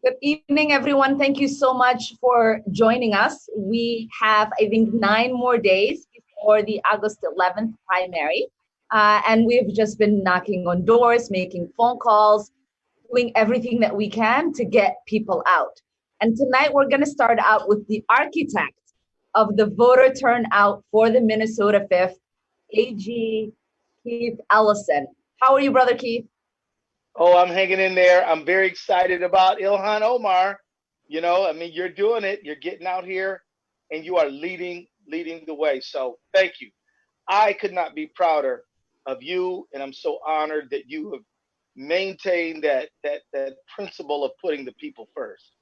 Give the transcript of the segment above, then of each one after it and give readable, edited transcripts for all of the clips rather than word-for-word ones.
Good evening, everyone. Thank you so much for joining us. We have, I think, 9 more days before the August 11th primary. And we've just been knocking on doors, making phone calls, doing everything that we can to get people out. And tonight we're going to start out with the architect of the voter turnout for the Minnesota 5th, AG Keith Ellison. How are you, Brother Keith? Oh, I'm hanging in there. I'm very excited about Ilhan Omar. You're doing it. You're getting out here and you are leading the way. So thank you. I could not be prouder of you, and I'm so honored that you have maintained that principle of putting the people first.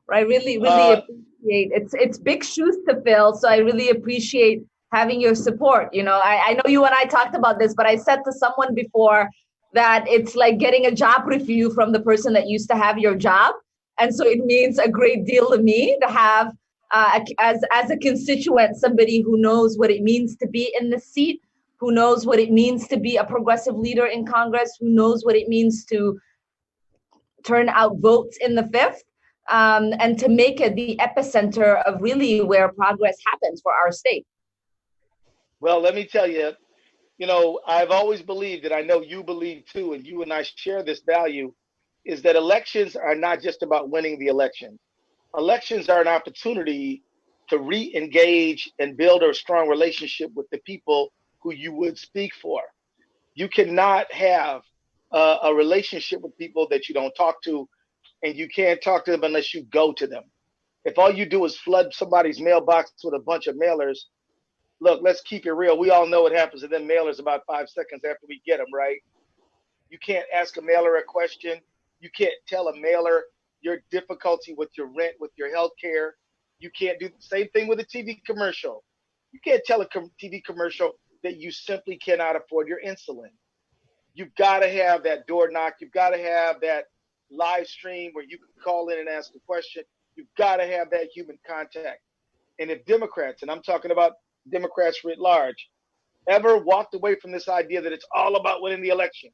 I really appreciate it's big shoes to fill. So I really appreciate having your support. I know you and I talked about this, but I said to someone before that it's like getting a job review from the person that used to have your job. And so it means a great deal to me to have as a constituent, somebody who knows what it means to be in the seat, who knows what it means to be a progressive leader in Congress, who knows what it means to turn out votes in the 5th. And to make it the epicenter of really where progress happens for our state. Well, let me tell you, I've always believed, and I know you believe too, and you and I share this value, is that elections are not just about winning the election. Elections are an opportunity to re-engage and build a strong relationship with the people who you would speak for. You cannot have a relationship with people that you don't talk to, and you can't talk to them unless you go to them. If all you do is flood somebody's mailbox with a bunch of mailers, look, let's keep it real. We all know what happens to them mailers about 5 seconds after we get them, right? You can't ask a mailer a question. You can't tell a mailer your difficulty with your rent, with your health care. You can't do the same thing with a TV commercial. You can't tell a TV commercial that you simply cannot afford your insulin. You've got to have that door knock. You've got to have that live stream where you can call in and ask a question. You've got to have that human contact. And if Democrats, and I'm talking about Democrats writ large, ever walked away from this idea that it's all about winning the election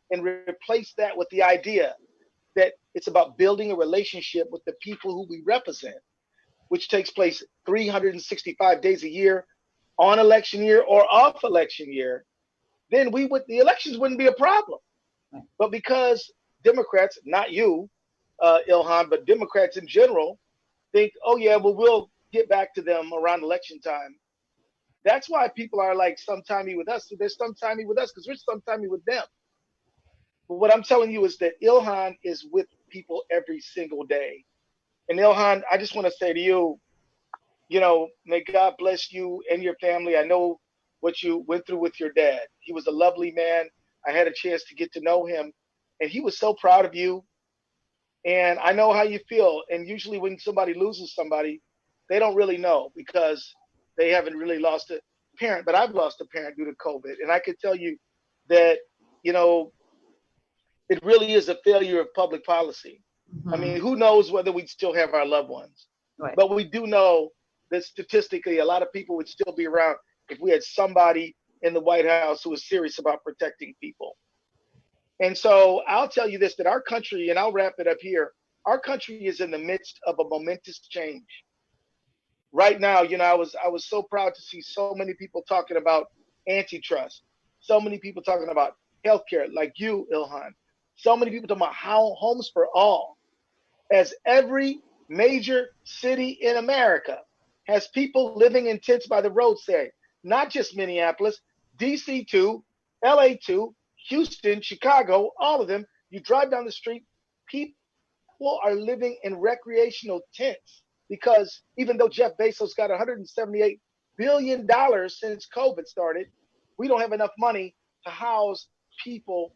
and replace that with the idea that it's about building a relationship with the people who we represent, which takes place 365 days a year on election year or off election year, then the elections wouldn't be a problem. But because Democrats, not you, Ilhan, but Democrats in general, think, oh yeah, well, we'll get back to them around election time. That's why people are like sometimey with us. They're sometimey with us because we're sometimey with them. But what I'm telling you is that Ilhan is with people every single day. And Ilhan, I just want to say to you, may God bless you and your family. I know what you went through with your dad. He was a lovely man. I had a chance to get to know him, and he was so proud of you. And I know how you feel. And usually when somebody loses somebody, they don't really know because they haven't really lost a parent. But I've lost a parent due to COVID. And I can tell you that, it really is a failure of public policy. Mm-hmm. I mean, who knows whether we'd still have our loved ones. Right. But we do know that statistically, a lot of people would still be around if we had somebody in the White House who was serious about protecting people. And so I'll tell you this, that our country, and I'll wrap it up here, our country is in the midst of a momentous change. Right now, I was so proud to see so many people talking about antitrust, so many people talking about healthcare, like you, Ilhan, so many people talking about how homes for all, as every major city in America has people living in tents by the roadside, not just Minneapolis, DC too, LA too, Houston, Chicago, all of them. You drive down the street, people are living in recreational tents because even though Jeff Bezos got $178 billion since COVID started, we don't have enough money to house people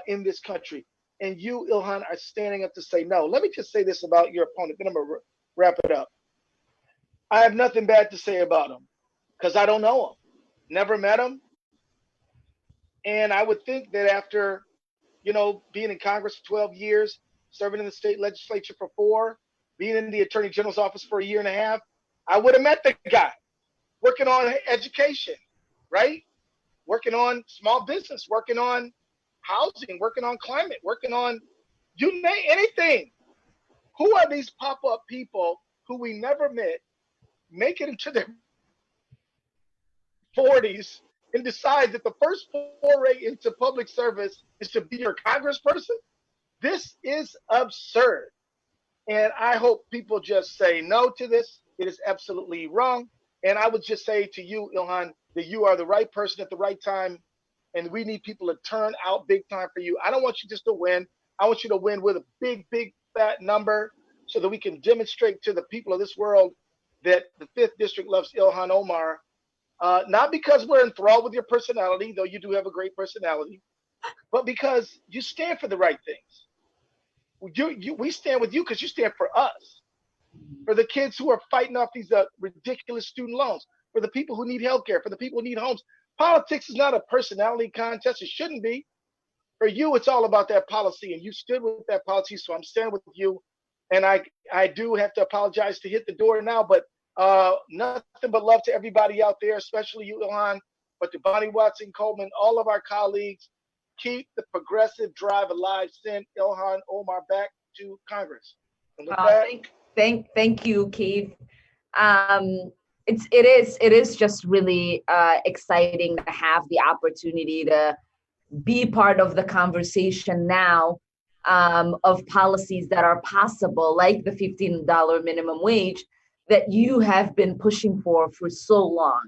in this country. And you, Ilhan, are standing up to say no. Let me just say this about your opponent, then I'm going to wrap it up. I have nothing bad to say about him because I don't know him, never met him. And I would think that after, being in Congress for 12 years, serving in the state legislature for 4, being in the Attorney General's office for 1.5 years, I would have met the guy working on education, right? Working on small business, working on housing, working on climate, working on You name anything. Who are these pop-up people who we never met, make it into their 40s, and decide that the first foray into public service is to be your congressperson? This is absurd. And I hope people just say no to this. It is absolutely wrong. And I would just say to you, Ilhan, that you are the right person at the right time. And we need people to turn out big time for you. I don't want you just to win. I want you to win with a big, big, fat number so that we can demonstrate to the people of this world that the 5th District loves Ilhan Omar. Not because we're enthralled with your personality, though you do have a great personality, but because you stand for the right things. We stand with you because you stand for us, for the kids who are fighting off these ridiculous student loans, for the people who need healthcare, for the people who need homes. Politics is not a personality contest. It shouldn't be. For you, it's all about that policy, and you stood with that policy, so I'm standing with you. And I do have to apologize to hit the door now, but nothing but love to everybody out there, especially you, Ilhan, but to Bonnie Watson Coleman, all of our colleagues. Keep the progressive drive alive. Send Ilhan Omar back to Congress. And with that, thank you, Keith. It is just really exciting to have the opportunity to be part of the conversation now of policies that are possible, like the $15 minimum wage that you have been pushing for so long.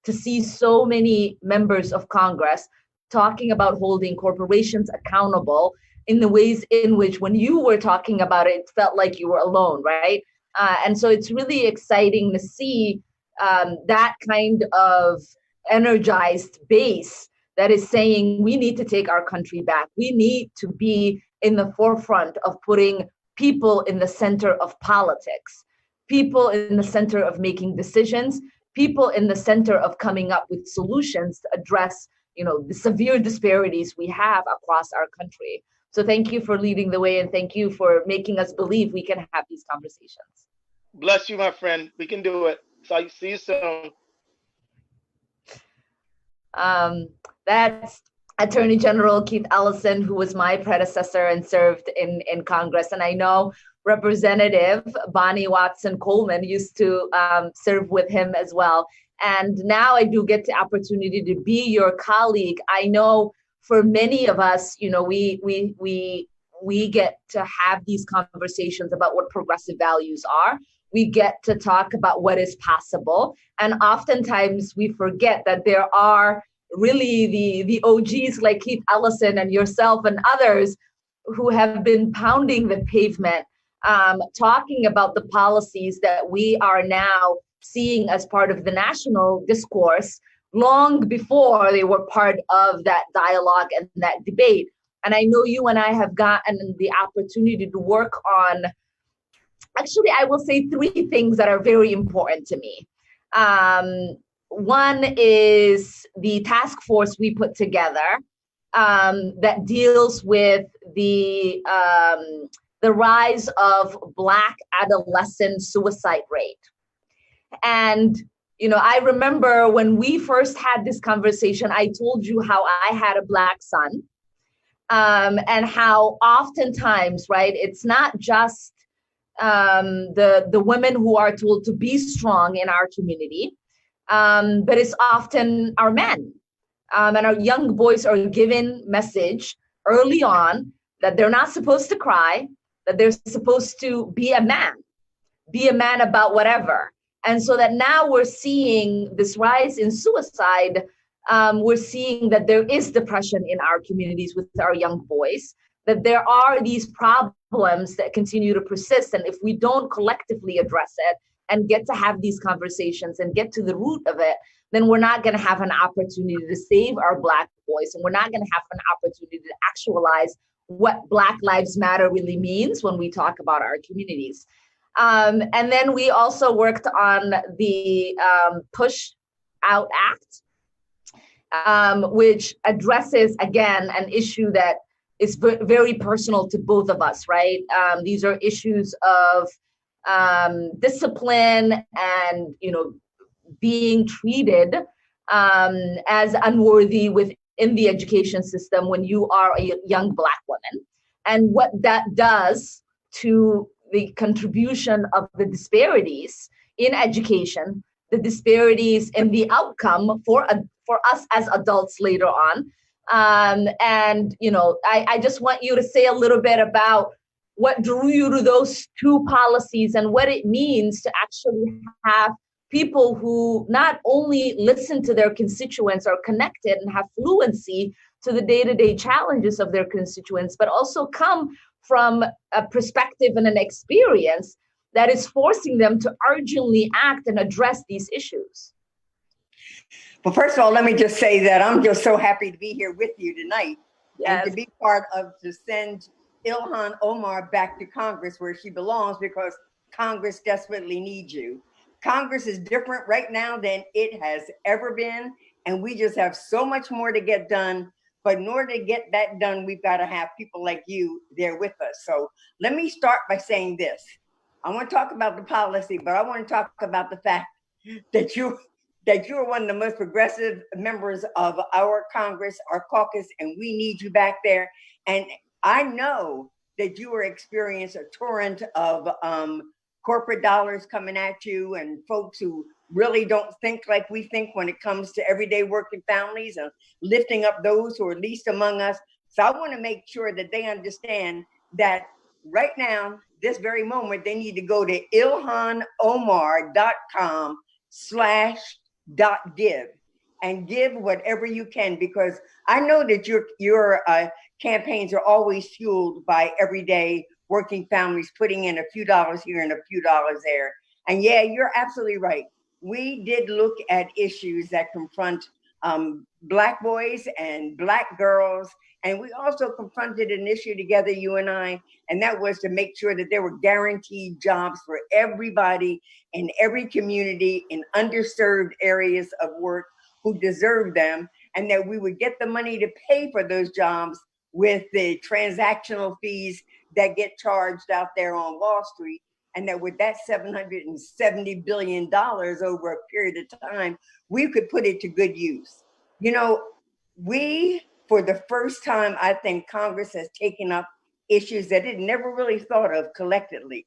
To see so many members of Congress talking about holding corporations accountable in the ways in which when you were talking about it, it felt like you were alone, right? And so it's really exciting to see that kind of energized base that is saying we need to take our country back. We need to be in the forefront of putting people in the center of politics, people in the center of making decisions, people in the center of coming up with solutions to address, the severe disparities we have across our country. So thank you for leading the way, and thank you for making us believe we can have these conversations. Bless you, my friend. We can do it. So see you soon. That's Attorney General Keith Ellison, who was my predecessor and served in Congress. And I know Representative Bonnie Watson Coleman used to serve with him as well. And now I do get the opportunity to be your colleague. I know for many of us, we get to have these conversations about what progressive values are. We get to talk about what is possible. And oftentimes we forget that there are really the OGs like Keith Ellison and yourself and others who have been pounding the pavement, talking about the policies that we are now seeing as part of the national discourse long before they were part of that dialogue and that debate. And I know you and I have gotten the opportunity to work on, actually, I will say 3 things that are very important to me. One is the task force we put together that deals with the rise of Black adolescent suicide rate. And, I remember when we first had this conversation, I told you how I had a Black son, and how oftentimes, right, it's not just the women who are told to be strong in our community, but it's often our men. And our young boys are given message early on that they're not supposed to cry, that they're supposed to be a man about whatever. And so that now we're seeing this rise in suicide. We're seeing that there is depression in our communities with our young boys, that there are these problems that continue to persist. And if we don't collectively address it and get to have these conversations and get to the root of it, then we're not going to have an opportunity to save our Black boys. And we're not going to have an opportunity to actualize what Black Lives Matter really means when we talk about our communities. And then we also worked on the Push Out Act, which addresses, again, an issue that is very personal to both of us, right? These are issues of discipline and, being treated as unworthy within the education system when you are a young Black woman. and what that does to the contribution of the disparities in education, the disparities in the outcome for us as adults later on. And I just want you to say a little bit about what drew you to those two policies and what it means to actually have people who not only listen to their constituents, are connected and have fluency to the day-to-day challenges of their constituents, but also come from a perspective and an experience that is forcing them to urgently act and address these issues. Well, first of all, let me just say that I'm just so happy to be here with you tonight. Yes. And to be part of, to send Ilhan Omar back to Congress where she belongs, because Congress desperately needs you. Congress is different right now than it has ever been, and we just have so much more to get done. But in order to get that done, we've got to have people like you there with us. So let me start by saying this. I want to talk about the policy, but I want to talk about the fact that you're one of the most progressive members of our Congress, our caucus, and we need you back there. And I know that you are experiencing a torrent of corporate dollars coming at you, and folks who really don't think like we think when it comes to everyday working families and lifting up those who are least among us. So I want to make sure that they understand that right now, this very moment, they need to go to ilhanomar.com/.give and give whatever you can, because I know that your campaigns are always fueled by everyday working families putting in a few dollars here and a few dollars there. And yeah, you're absolutely right. We did look at issues that confront Black boys and Black girls. And we also confronted an issue together, you and I, and that was to make sure that there were guaranteed jobs for everybody in every community in underserved areas of work who deserve them, and that we would get the money to pay for those jobs with the transactional fees that get charged out there on Wall Street. And that with that $770 billion over a period of time, we could put it to good use. You know, we, for the first time, I think Congress has taken up issues that it never really thought of collectively.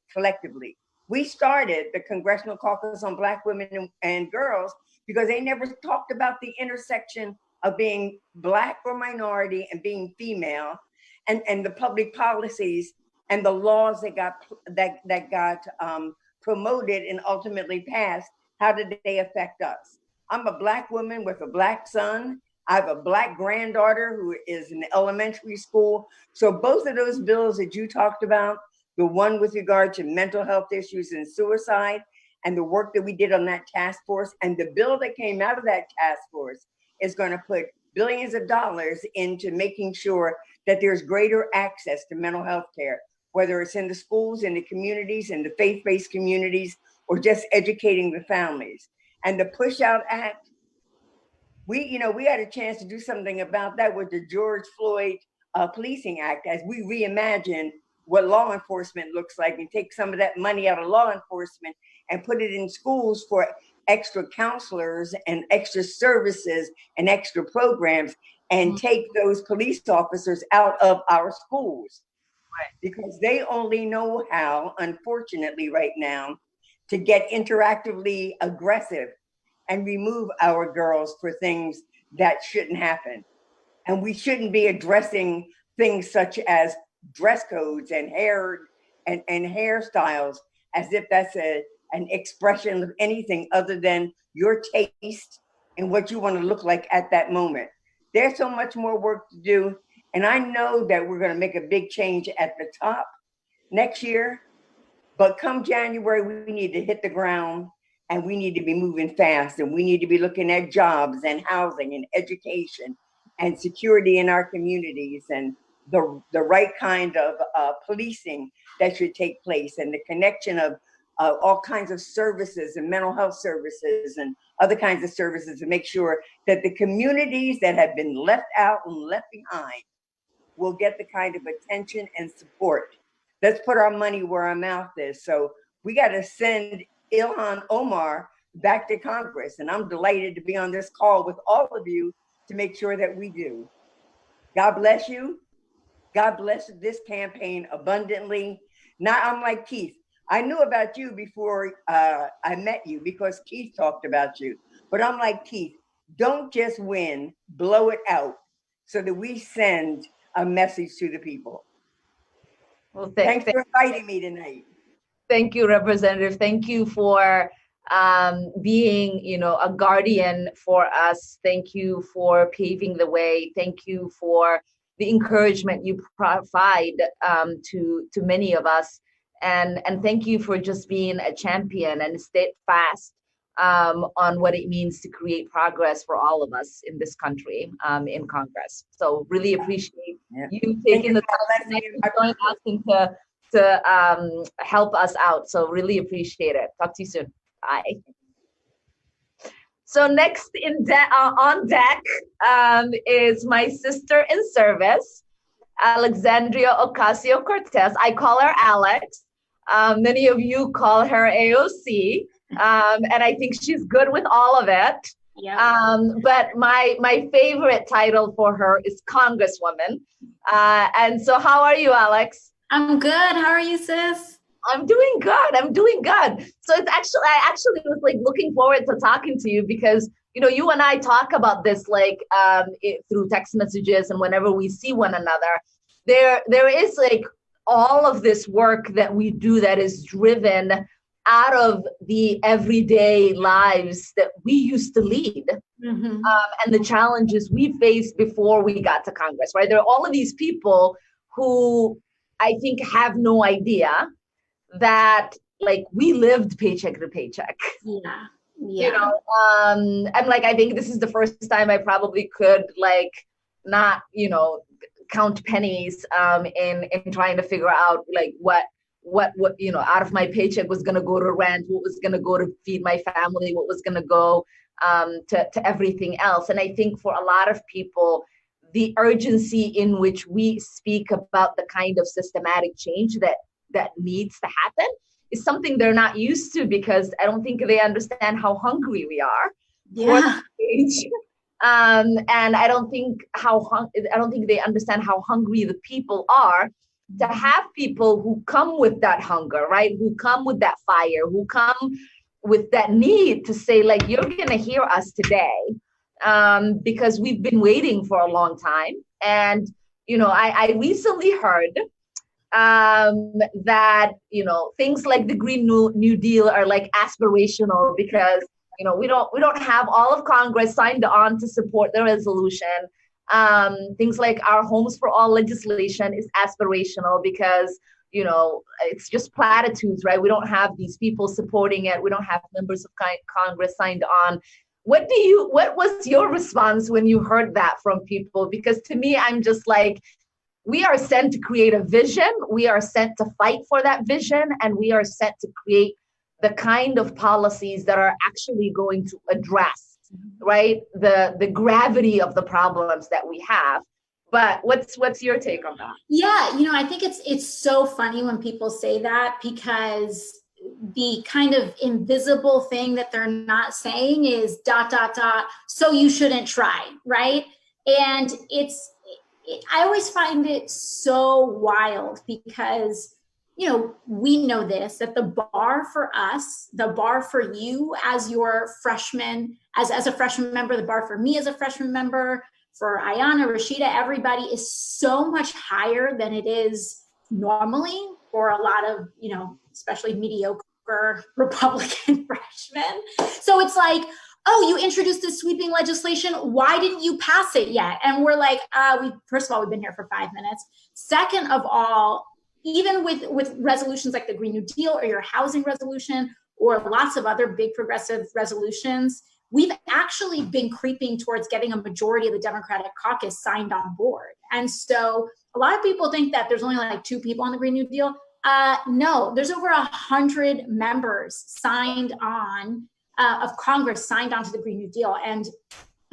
We started the Congressional Caucus on Black Women and Girls because they never talked about the intersection of being Black or minority and being female, and the public policies and the laws that got promoted and ultimately passed. How did they affect us? I'm a Black woman with a Black son. I have a Black granddaughter who is in elementary school. So both of those bills that you talked about, the one with regard to mental health issues and suicide, and the work that we did on that task force, and the bill that came out of that task force is going to put billions of dollars into making sure that there's greater access to mental health care, whether it's in the schools, in the communities, in the faith-based communities, or just educating the families. And the Push Out Act, we had a chance to do something about that with the George Floyd Policing Act, as we reimagine what law enforcement looks like and take some of that money out of law enforcement and put it in schools for extra counselors and extra services and extra programs, and take those police officers out of our schools. Because they only know how, unfortunately, right now, to get interactively aggressive and remove our girls for things that shouldn't happen. And we shouldn't be addressing things such as dress codes and hair and hairstyles as if that's an expression of anything other than your taste and what you want to look like at that moment. There's so much more work to do. And I know that we're going to make a big change at the top next year, but come January, we need to hit the ground, and we need to be moving fast, and we need to be looking at jobs and housing and education and security in our communities, and the right kind of policing that should take place, and the connection of all kinds of services and mental health services and other kinds of services to make sure that the communities that have been left out and left behind will get the kind of attention and support. Let's put our money where our mouth is. So we got to send Ilhan Omar back to Congress. And I'm delighted to be on this call with all of you to make sure that we do. God bless you. God bless this campaign abundantly. Now, I'm like Keith. I knew about you before I met you because Keith talked about you. But I'm like Keith, don't just win, blow it out so that we send a message to the people. Well, thanks for inviting me tonight. Thank you, Representative. Thank you for being, you know, a guardian for us. Thank you for paving the way. Thank you for the encouragement you provide to many of us. And thank you for just being a champion and steadfast on what it means to create progress for all of us in this country in Congress. So really appreciate you taking the time to join us and to help us out. So really appreciate it. Talk to you soon. Bye. So next on deck is my sister in service, Alexandria Ocasio-Cortez. I call her Alex. Many of you call her AOC. And I think she's good with all of it. Yeah. But my favorite title for her is Congresswoman. And so how are you, Alex? I'm good. How are you, sis? I'm doing good. So it's I actually was like looking forward to talking to you because, you know, you and I talk about this like through text messages and whenever we see one another, there is like all of this work that we do that is driven out of the everyday lives that we used to lead and the challenges we faced before we got to Congress, right? There are all of these people who I think have no idea that like we lived paycheck to paycheck. Yeah. You know, I'm like, I think this is the first time I probably could like not, you know, count pennies in trying to figure out like what you know out of my paycheck was going to go to rent, what was going to go to feed my family, what was going to go to everything else. And I think for a lot of people, the urgency in which we speak about the kind of systematic change that needs to happen is something they're not used to because I don't think they understand how hungry we are for the change. And I don't think they understand how hungry the people are to have people who come with that hunger, right? Who come with that fire, who come with that need to say, like, you're gonna hear us today because we've been waiting for a long time. And, you know, I recently heard that, you know, things like the Green New Deal are like aspirational because, you know, we don't have all of Congress signed on to support the resolution. Things like our Homes for All legislation is aspirational because, you know, it's just platitudes, right? We don't have these people supporting it. We don't have members of Congress signed on. What was your response when you heard that from people? Because to me, I'm just like, we are sent to create a vision. We are sent to fight for that vision. And we are sent to create the kind of policies that are actually going to address, right, the gravity of the problems that we have. But what's your take on that? Yeah, you know, I think it's so funny when people say that because the kind of invisible thing that they're not saying is ... so you shouldn't try, right? And I always find it so wild because, you know, we know this, that the bar for us, the bar for you as your freshman, as a freshman member, the bar for me as a freshman member, for Ayanna, Rashida, everybody is so much higher than it is normally for a lot of, you know, especially mediocre Republican freshmen. So it's like, oh, you introduced this sweeping legislation. Why didn't you pass it yet? And we're like, first of all, we've been here for 5 minutes. Second of all, even with resolutions like the Green New Deal or your housing resolution or lots of other big progressive resolutions, we've actually been creeping towards getting a majority of the Democratic caucus signed on board. And so a lot of people think that there's only like 2 people on the Green New Deal. No, there's over 100 members signed on of Congress signed on to the Green New Deal. And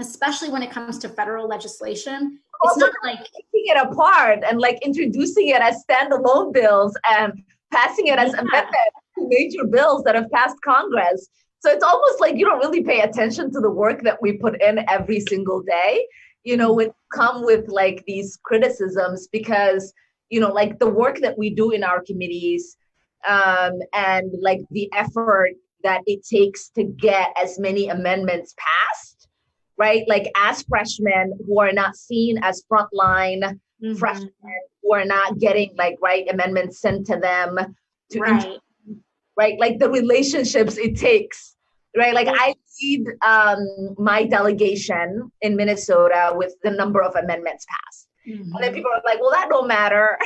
especially when it comes to federal legislation, it's not like taking it apart and like introducing it as standalone bills and passing it as amendments to major bills that have passed Congress. So it's almost like you don't really pay attention to the work that we put in every single day. would come with like these criticisms because, like the work that we do in our committees, and like the effort that it takes to get as many amendments passed, right? Like as freshmen who are not seen as frontline freshmen, who are not getting like amendments sent to them to right? Like the relationships it takes, right? Like I lead my delegation in Minnesota with the number of amendments passed. And then people are like, well, that don't matter.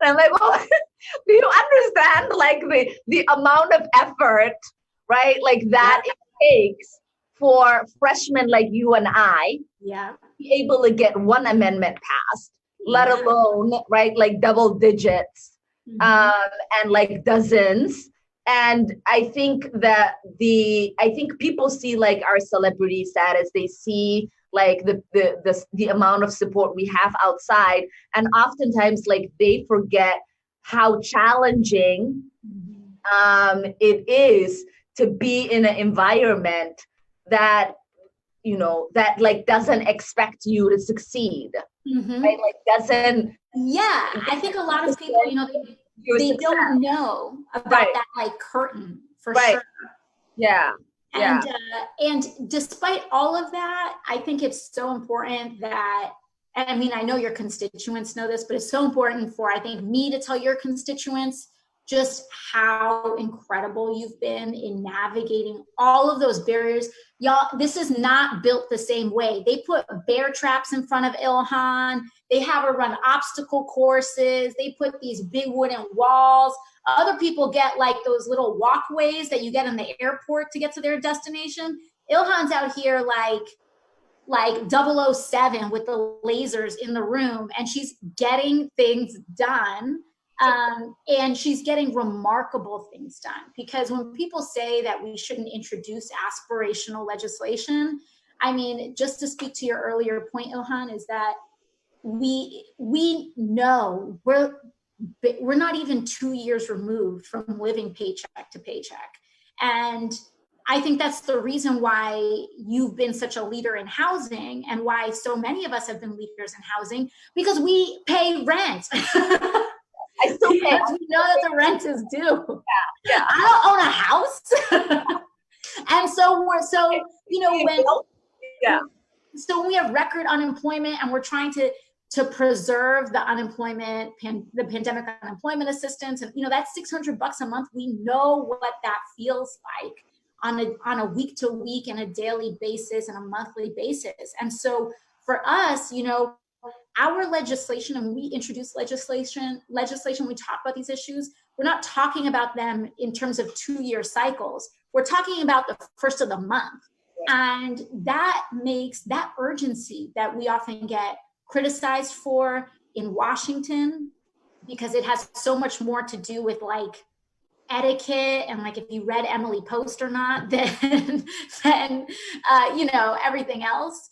And I'm like, well, do you understand like the amount of effort, right? Like that it takes for freshmen like you and I to be able to get one amendment passed, let alone, right, like double digits, and like dozens. And I think that I think people see like our celebrity status, they see like the amount of support we have outside, and oftentimes like they forget how challenging it is to be in an environment that that like doesn't expect you to succeed, right? Like doesn't. I think a lot of people, they don't know about that like curtain for sure. And despite all of that, I think it's so important that, and I mean, I know your constituents know this, but it's so important for, I think, me to tell your constituents just how incredible you've been in navigating all of those barriers. Y'all, this is not built the same way. They put bear traps in front of Ilhan. They have her run obstacle courses. They put these big wooden walls. Other people get like those little walkways that you get in the airport to get to their destination. Ilhan's out here like 007 with the lasers in the room, and she's getting things done. And she's getting remarkable things done, because when people say that we shouldn't introduce aspirational legislation, I mean, just to speak to your earlier point, Ilhan, is that we know we're not even 2 years removed from living paycheck to paycheck. And I think that's the reason why you've been such a leader in housing, and why so many of us have been leaders in housing, because we pay rent. I still pay. We know that the rent is due. I don't own a house. And so when we have record unemployment and we're trying to preserve the unemployment, the pandemic unemployment assistance, and that's $600 a month. We know what that feels like on a week to week and a daily basis and a monthly basis. And so for us, our legislation, and when we introduce legislation, we talk about these issues, we're not talking about them in terms of 2-year cycles. We're talking about the first of the month. And that makes that urgency that we often get criticized for in Washington, because it has so much more to do with like etiquette and like if you read Emily Post or not, than everything else.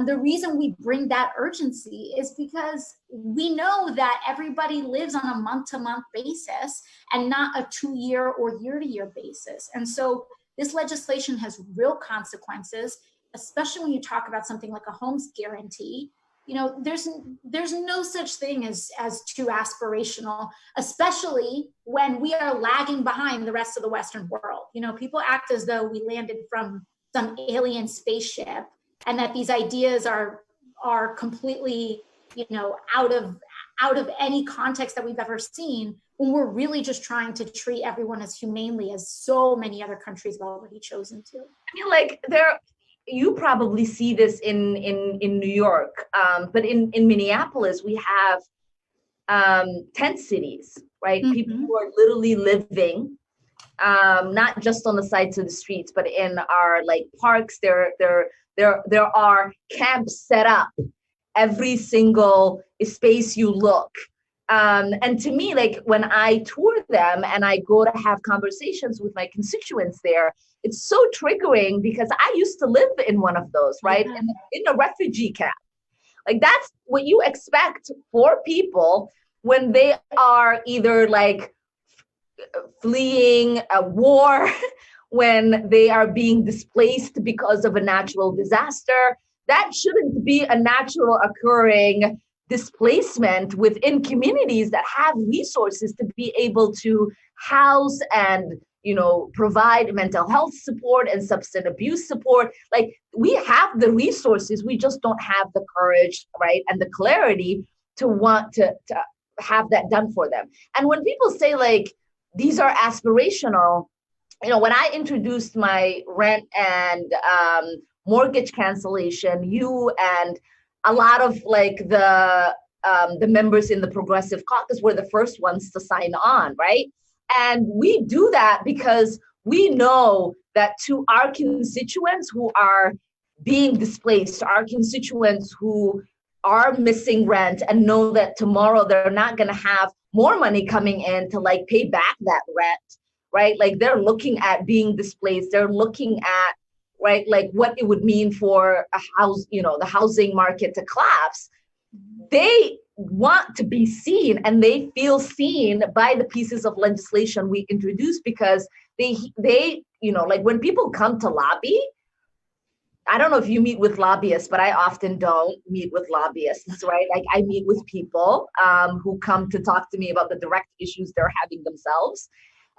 The reason we bring that urgency is because we know that everybody lives on a month-to-month basis and not a 2-year or year-to-year basis. And so this legislation has real consequences, especially when you talk about something like a homes guarantee. There's no such thing as too aspirational, especially when we are lagging behind the rest of the Western world. People act as though we landed from some alien spaceship, and that these ideas are completely, out of any context that we've ever seen, when we're really just trying to treat everyone as humanely as so many other countries have already chosen to. I mean, like you probably see this in New York, but in Minneapolis, we have tent cities, right? People who are literally living, not just on the sides of the streets, but in our like parks. There are camps set up every single space you look. And to me, like when I tour them and I go to have conversations with my constituents there, it's so triggering, because I used to live in one of those, right? In a refugee camp. Like that's what you expect for people when they are either like fleeing a war, when they are being displaced because of a natural disaster. that shouldn't be a natural occurring displacement within communities that have resources to be able to house and, you know, provide mental health support and substance abuse support. Like, we have the resources, we just don't have the courage, right, and the clarity to want to have that done for them. And when people say like these are aspirational, you know, when I introduced my rent and mortgage cancellation, you and a lot of like the members in the Progressive Caucus were the first ones to sign on, right? And we do that because we know that to our constituents who are being displaced, our constituents who are missing rent and know that tomorrow they're not going to have more money coming in to like pay back that rent, right? Like, they're looking at being displaced. They're looking at, right, like what it would mean for a house, you know, the housing market to collapse. They want to be seen, and they feel seen by the pieces of legislation we introduce, because they, you know, like when people come to lobby, I don't know if you meet with lobbyists, but I often don't meet with lobbyists, right? Like, I meet with people who come to talk to me about the direct issues they're having themselves.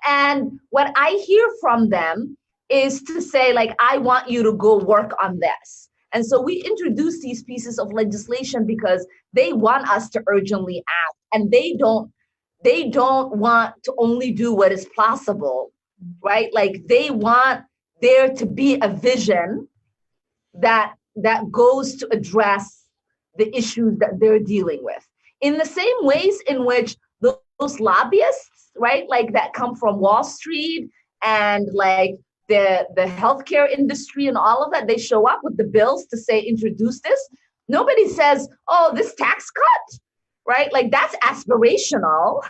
And what I hear from them is to say, like, I want you to go work on this. And so we introduce these pieces of legislation because they want us to urgently act, and they don't want to only do what is possible, right? Like, they want there to be a vision that goes to address the issues that they're dealing with. In the same ways in which those lobbyists, right, like that come from Wall Street and like the healthcare industry and all of that, they show up with the bills to say, introduce this. Nobody says, oh, this tax cut, right? Like, that's aspirational.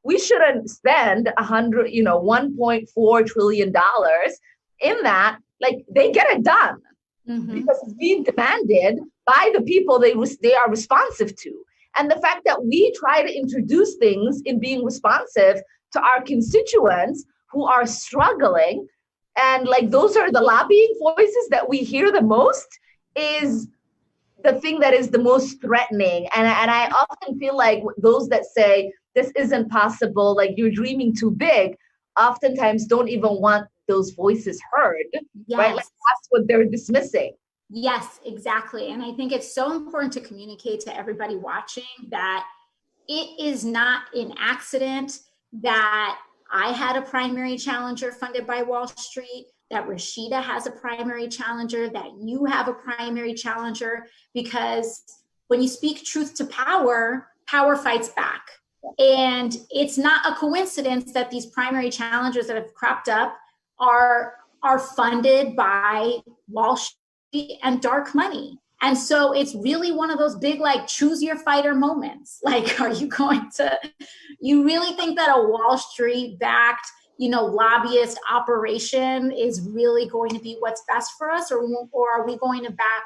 We shouldn't spend $1.4 trillion in that. Like, they get it done. Mm-hmm. Because it's being demanded by the people they are responsive to. And the fact that we try to introduce things in being responsive to our constituents who are struggling, and like those are the lobbying voices that we hear the most, is the thing that is the most threatening. And I often feel like those that say this isn't possible, like you're dreaming too big, oftentimes don't even want those voices heard, yes. Right? Like, that's what they're dismissing. Yes, exactly. And I think it's so important to communicate to everybody watching that it is not an accident that I had a primary challenger funded by Wall Street, that Rashida has a primary challenger, that you have a primary challenger, because when you speak truth to power, power fights back. And it's not a coincidence that these primary challengers that have cropped up are funded by Wall Street and dark money. And so it's really one of those big, like, choose your fighter moments. Like, are you going to, you really think that a Wall Street backed, lobbyist operation is really going to be what's best for us? Or are we going to back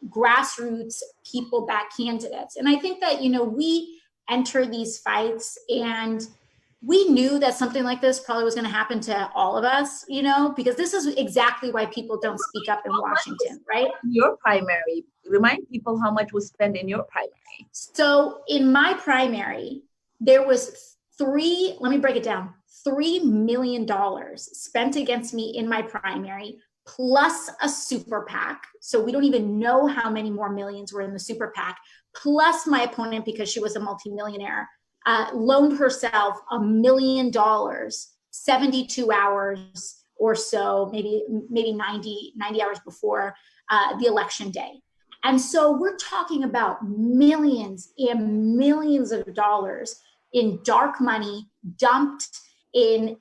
grassroots people back candidates? And I think that, we enter these fights and we knew that something like this probably was going to happen to all of us, because this is exactly why people don't speak up in Washington, right? Your primary, remind people how much was spent in your primary. So in my primary, there was let me break it down, $3 million spent against me in my primary, plus a super PAC. So we don't even know how many more millions were in the super PAC, plus my opponent, because she was a multimillionaire, loaned herself $1 million, 72 hours or so, maybe 90 hours before the election day. And so we're talking about millions and millions of dollars in dark money dumped in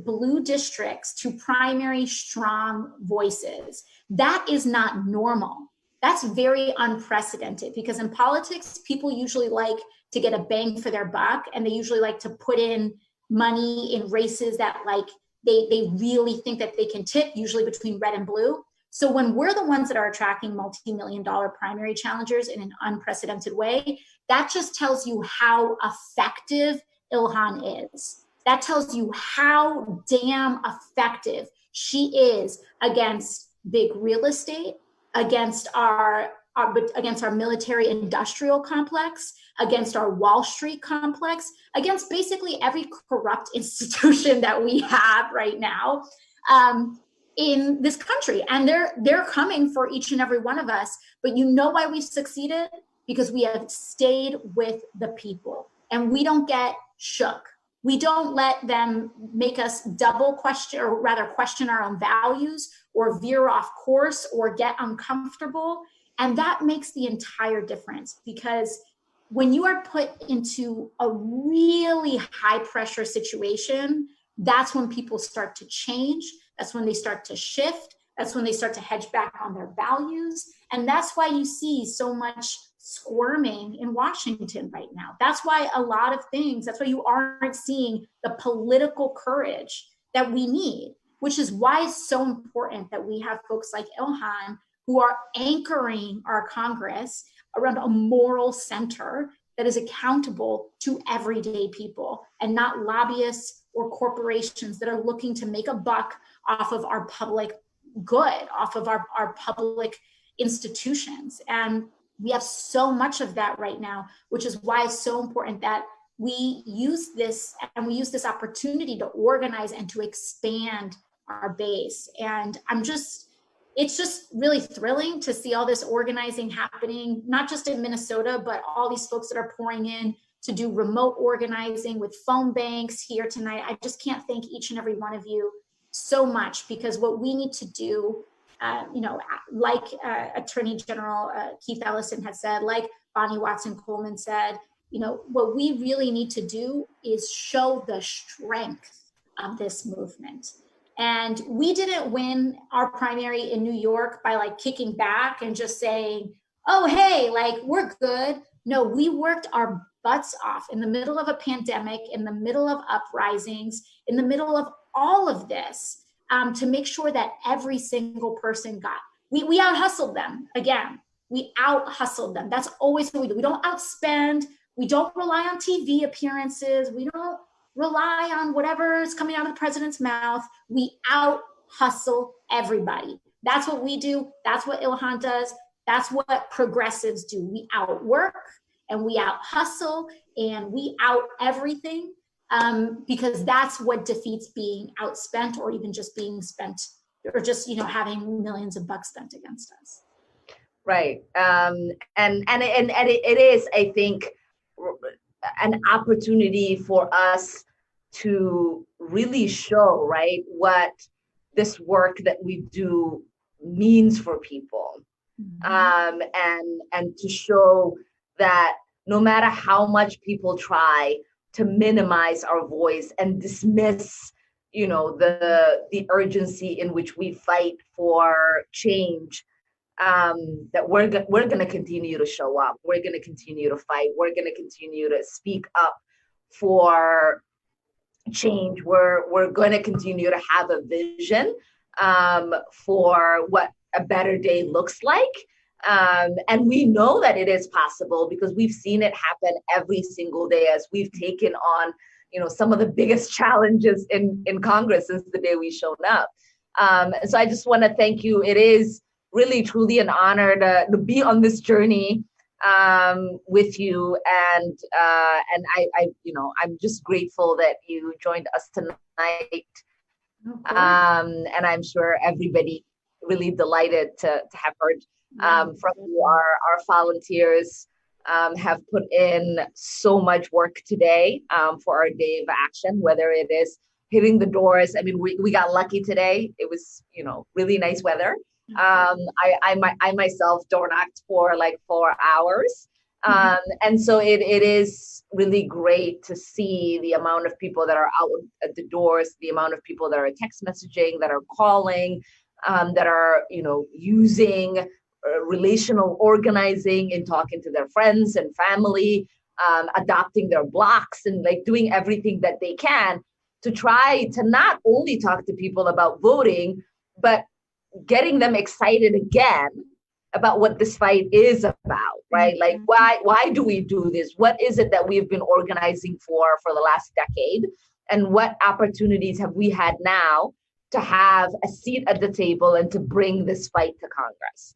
blue districts to primary strong voices. That is not normal. That's very unprecedented, because in politics, people usually like to get a bang for their buck, and they usually like to put in money in races that they really think that they can tip, usually between red and blue. So when we're the ones that are attracting multi-million-dollar primary challengers in an unprecedented way, that just tells you how effective Ilhan is. That tells you how damn effective she is against big real estate, against our military industrial complex, against our Wall Street complex, against basically every corrupt institution that we have right now in this country. And they're coming for each and every one of us. But you know why we've succeeded? Because we have stayed with the people, and we don't get shook. We don't let them make us question our own values or veer off course or get uncomfortable. And that makes the entire difference, because when you are put into a really high pressure situation, that's when people start to change. That's when they start to shift. That's when they start to hedge back on their values. And that's why you see so much squirming in Washington right now. That's why that's why you aren't seeing the political courage that we need, which is why it's so important that we have folks like Ilhan who are anchoring our Congress around a moral center that is accountable to everyday people and not lobbyists or corporations that are looking to make a buck off of our public good, off of our public institutions. And we have so much of that right now, which is why it's so important that we use this opportunity to organize and to expand our base. And it's just really thrilling to see all this organizing happening, not just in Minnesota, but all these folks that are pouring in to do remote organizing with phone banks here tonight. I just can't thank each and every one of you so much, because what we need to do, like Attorney General Keith Ellison had said, like Bonnie Watson Coleman said, what we really need to do is show the strength of this movement. And we didn't win our primary in New York by like kicking back and just saying, oh, hey, like we're good. No, we worked our butts off in the middle of a pandemic, in the middle of uprisings, in the middle of all of this, to make sure that every single person we out-hustled them. Again, we out-hustled them. That's always what we do. We don't outspend. We don't rely on TV appearances. We don't rely on whatever is coming out of the president's mouth. We out-hustle everybody. That's what we do. That's what Ilhan does. That's what progressives do. We outwork and we out-hustle and we out everything. Because that's what defeats being outspent or even just being spent or just, having millions of bucks spent against us. Right. And it is, I think, an opportunity for us to really show, right, what this work that we do means for people. Mm-hmm. And to show that no matter how much people try to minimize our voice and dismiss, the urgency in which we fight for change, that we're going to continue to show up. We're going to continue to fight. We're going to continue to speak up for change. We're going to continue to have a vision for what a better day looks like. And we know that it is possible because we've seen it happen every single day as we've taken on, some of the biggest challenges in Congress since the day we showed up. And so I just want to thank you. It is really, truly an honor to be on this journey with you. And I'm just grateful that you joined us tonight. And I'm sure everybody really delighted to have heard from you. Our volunteers have put in so much work today for our day of action, whether it is hitting the doors. I mean, we got lucky today. It was, really nice weather. I myself door knocked for like 4 hours. And so it is really great to see the amount of people that are out at the doors, the amount of people that are text messaging, that are calling, that are, using relational organizing and talking to their friends and family, adopting their blocks and like doing everything that they can to try to not only talk to people about voting, but getting them excited again about what this fight is about, right? Like, why do we do this? What is it that we've been organizing for the last decade? And what opportunities have we had now to have a seat at the table and to bring this fight to Congress.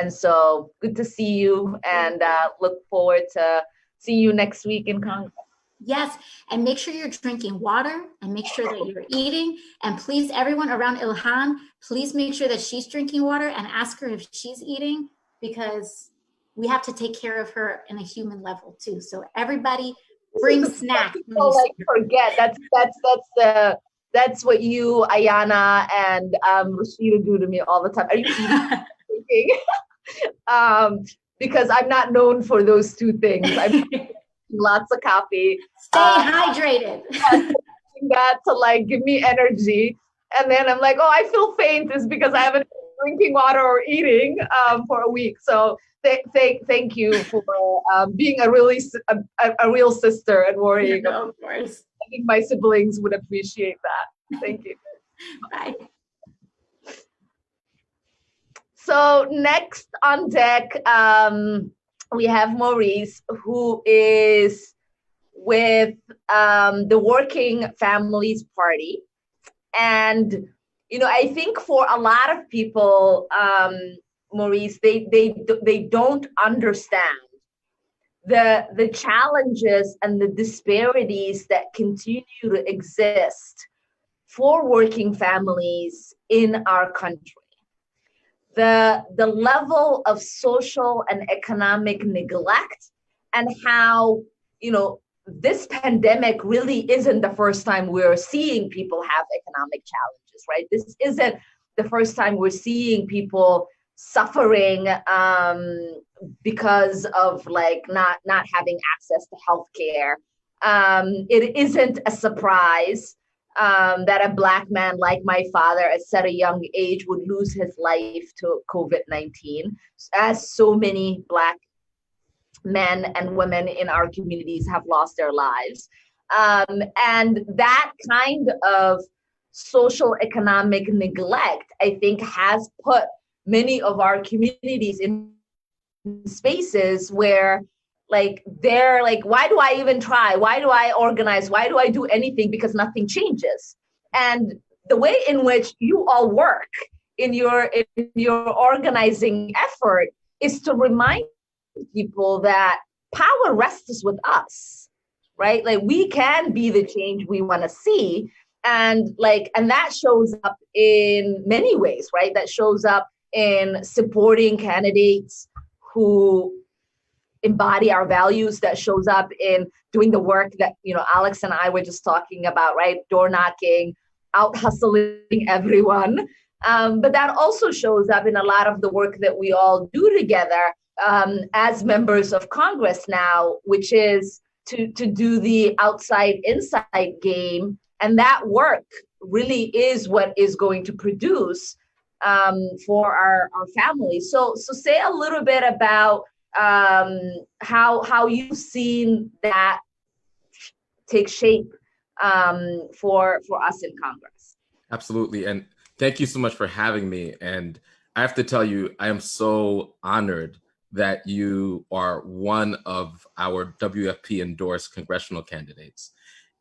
And so good to see you, and look forward to see you next week in Congress. Yes, and make sure you're drinking water and make sure that you're eating. And please, everyone around Ilhan, please make sure that she's drinking water and ask her if she's eating, because we have to take care of her in a human level too. So everybody bring snacks. Forget that's what you, Ayanna, and Rashida do to me all the time. Are you eating? Because I'm not known for those two things. I'm lots of coffee. Stay hydrated. That to like give me energy, and then I'm like, oh, I feel faint. Is because I haven't been drinking water or eating for a week. So thank you for being a real sister and worrying. No, of course. I think my siblings would appreciate that. Thank you. Bye. So next on deck, we have Maurice, who is with the Working Families Party. And, you know, I think for a lot of people, Maurice, they don't understand the challenges and the disparities that continue to exist for working families in our country. The level of social and economic neglect, and how, you know, this pandemic really isn't the first time we're seeing people have economic challenges, right? This isn't the first time we're seeing people suffering because of like not having access to healthcare. It isn't a surprise that a Black man like my father at such a young age would lose his life to COVID-19, as so many Black men and women in our communities have lost their lives. And that kind of social economic neglect, I think, has put many of our communities in spaces where like they're like, why do I even try? Why do I organize? Why do I do anything? Because nothing changes. And the way in which you all work in your organizing effort is to remind people that power rests with us, right? Like we can be the change we want to see. And that shows up in many ways, right? That shows up in supporting candidates who embody our values, that shows up in doing the work that, you know, Alex and I were just talking about, right? Door knocking, out hustling everyone. But that also shows up in a lot of the work that we all do together as members of Congress now, which is to do the outside inside game. And that work really is what is going to produce for our families. So say a little bit about how you've seen that take shape for us in Congress. Absolutely. And thank you so much for having me. And I have to tell you, I am so honored that you are one of our WFP endorsed congressional candidates.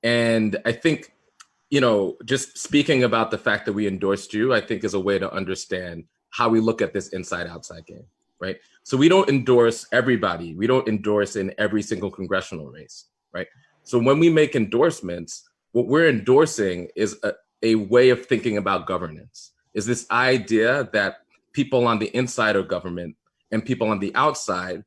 And I think, you know, just speaking about the fact that we endorsed you, I think is a way to understand how we look at this inside-outside game, right? So we don't endorse everybody. We don't endorse in every single congressional race, right? So when we make endorsements, what we're endorsing is a way of thinking about governance, is this idea that people on the inside of government and people on the outside,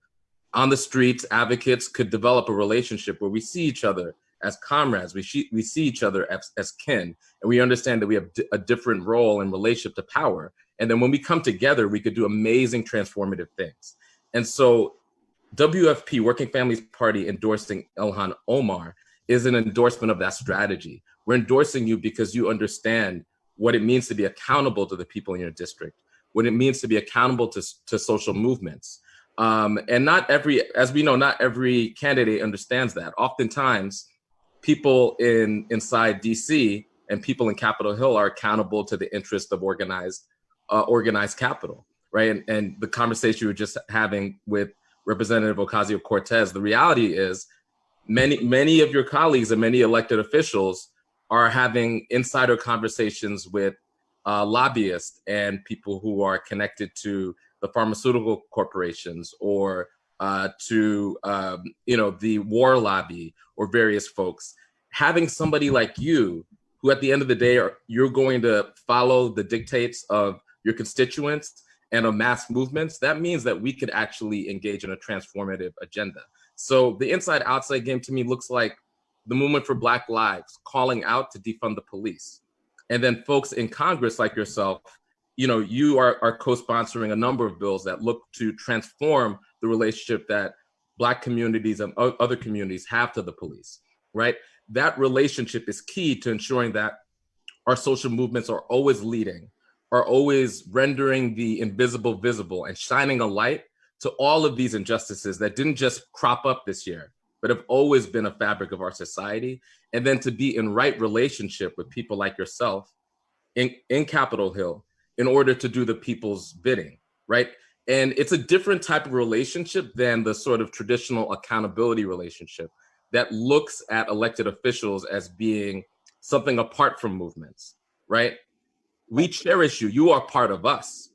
on the streets, advocates, could develop a relationship where we see each other as comrades, we see each other as kin, and we understand that we have a different role in relationship to power. And then when we come together, we could do amazing transformative things. And so WFP, Working Families Party, endorsing Ilhan Omar is an endorsement of that strategy. We're endorsing you because you understand what it means to be accountable to the people in your district, what it means to be accountable to social movements. And not every, as we know, not every candidate understands that. Oftentimes, people inside DC and people in Capitol Hill are accountable to the interest of organized capital, right? And the conversation you were just having with Representative Ocasio-Cortez, the reality is many of your colleagues and many elected officials are having insider conversations with lobbyists and people who are connected to the pharmaceutical corporations or to the war lobby or various folks. Having somebody like you, who at the end of the day you're going to follow the dictates of your constituents and of mass movements, that means that we could actually engage in a transformative agenda. So the inside-outside game to me looks like the movement for Black Lives calling out to defund the police. And then folks in Congress like yourself, you are co-sponsoring a number of bills that look to transform the relationship that Black communities and other communities have to the police, right? That relationship is key to ensuring that our social movements are always leading, are always rendering the invisible visible and shining a light to all of these injustices that didn't just crop up this year, but have always been a fabric of our society. And then to be in right relationship with people like yourself in Capitol Hill in order to do the people's bidding, right? And it's a different type of relationship than the sort of traditional accountability relationship that looks at elected officials as being something apart from movements, right? We cherish you. You are part of us.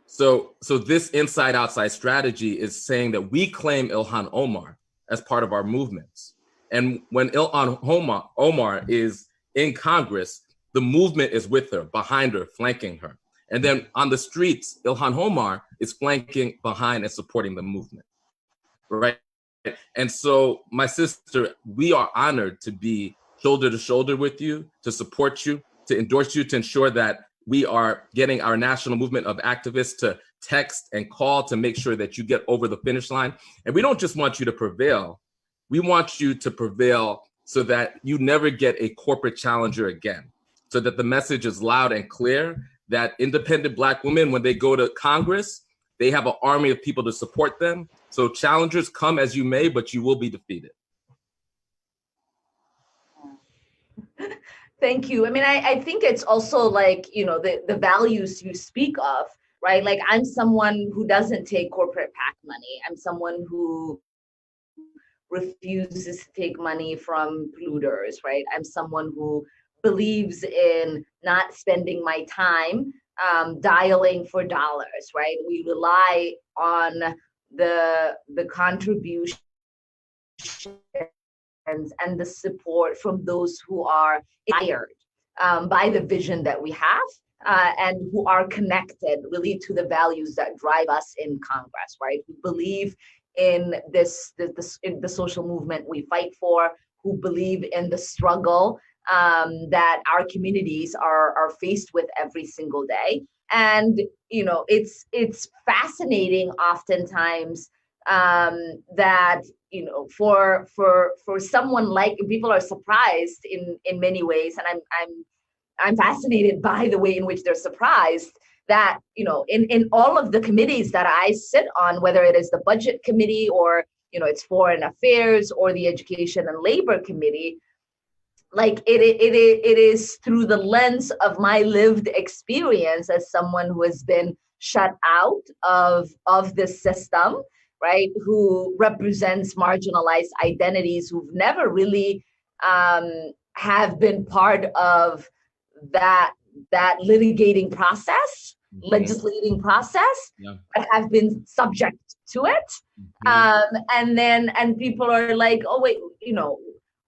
So this inside-outside strategy is saying that we claim Ilhan Omar as part of our movements. And when Ilhan Omar is in Congress, the movement is with her, behind her, flanking her. And then on the streets, Ilhan Omar is flanking behind and supporting the movement, right? And so, my sister, we are honored to be shoulder to shoulder with you, to support you, to endorse you, to ensure that we are getting our national movement of activists to text and call to make sure that you get over the finish line. And we don't just want you to prevail. We want you to prevail so that you never get a corporate challenger again, so that the message is loud and clear that independent Black women, when they go to Congress, they have an army of people to support them. So challengers, come as you may, but you will be defeated. Thank you. I mean, I think it's also like, the values you speak of, right? Like, I'm someone who doesn't take corporate PAC money. I'm someone who refuses to take money from polluters, right? I'm someone who believes in not spending my time dialing for dollars, right? We rely on the contributions and the support from those who are inspired by the vision that we have and who are connected really to the values that drive us in Congress, right? Who believe in in the social movement we fight for, who believe in the struggle that our communities are faced with every single day. And, it's fascinating oftentimes that, for someone like, people are surprised in many ways. And I'm fascinated by the way in which they're surprised that, in all of the committees that I sit on, whether it is the budget committee or, it's foreign affairs or the education and labor committee, like it is through the lens of my lived experience as someone who has been shut out of this system, right? Who represents marginalized identities who've never really have been part of that litigating process, legislating process, but have been subject to it. And people are like, oh wait,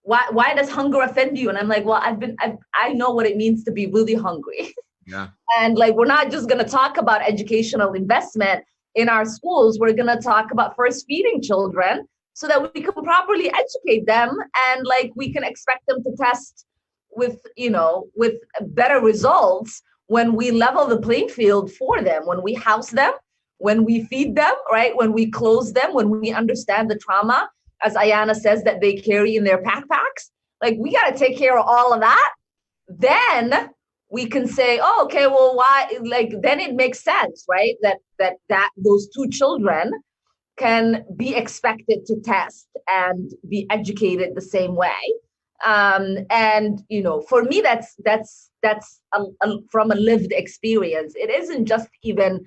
why does hunger offend you? And I'm like, well, I know what it means to be really hungry. Yeah. And like, we're not just going to talk about educational investment in our schools. We're going to talk about first feeding children so that we can properly educate them. And like, we can expect them to test with better results when we level the playing field for them, when we house them, when we feed them, right? When we clothe them, when we understand the trauma, as Ayanna says, that they carry in their backpacks. Like, we got to take care of all of that. Then we can say, oh, okay, well, why? Like, then it makes sense, right? That those two children can be expected to test and be educated the same way. And for me, that's from a lived experience. It isn't just even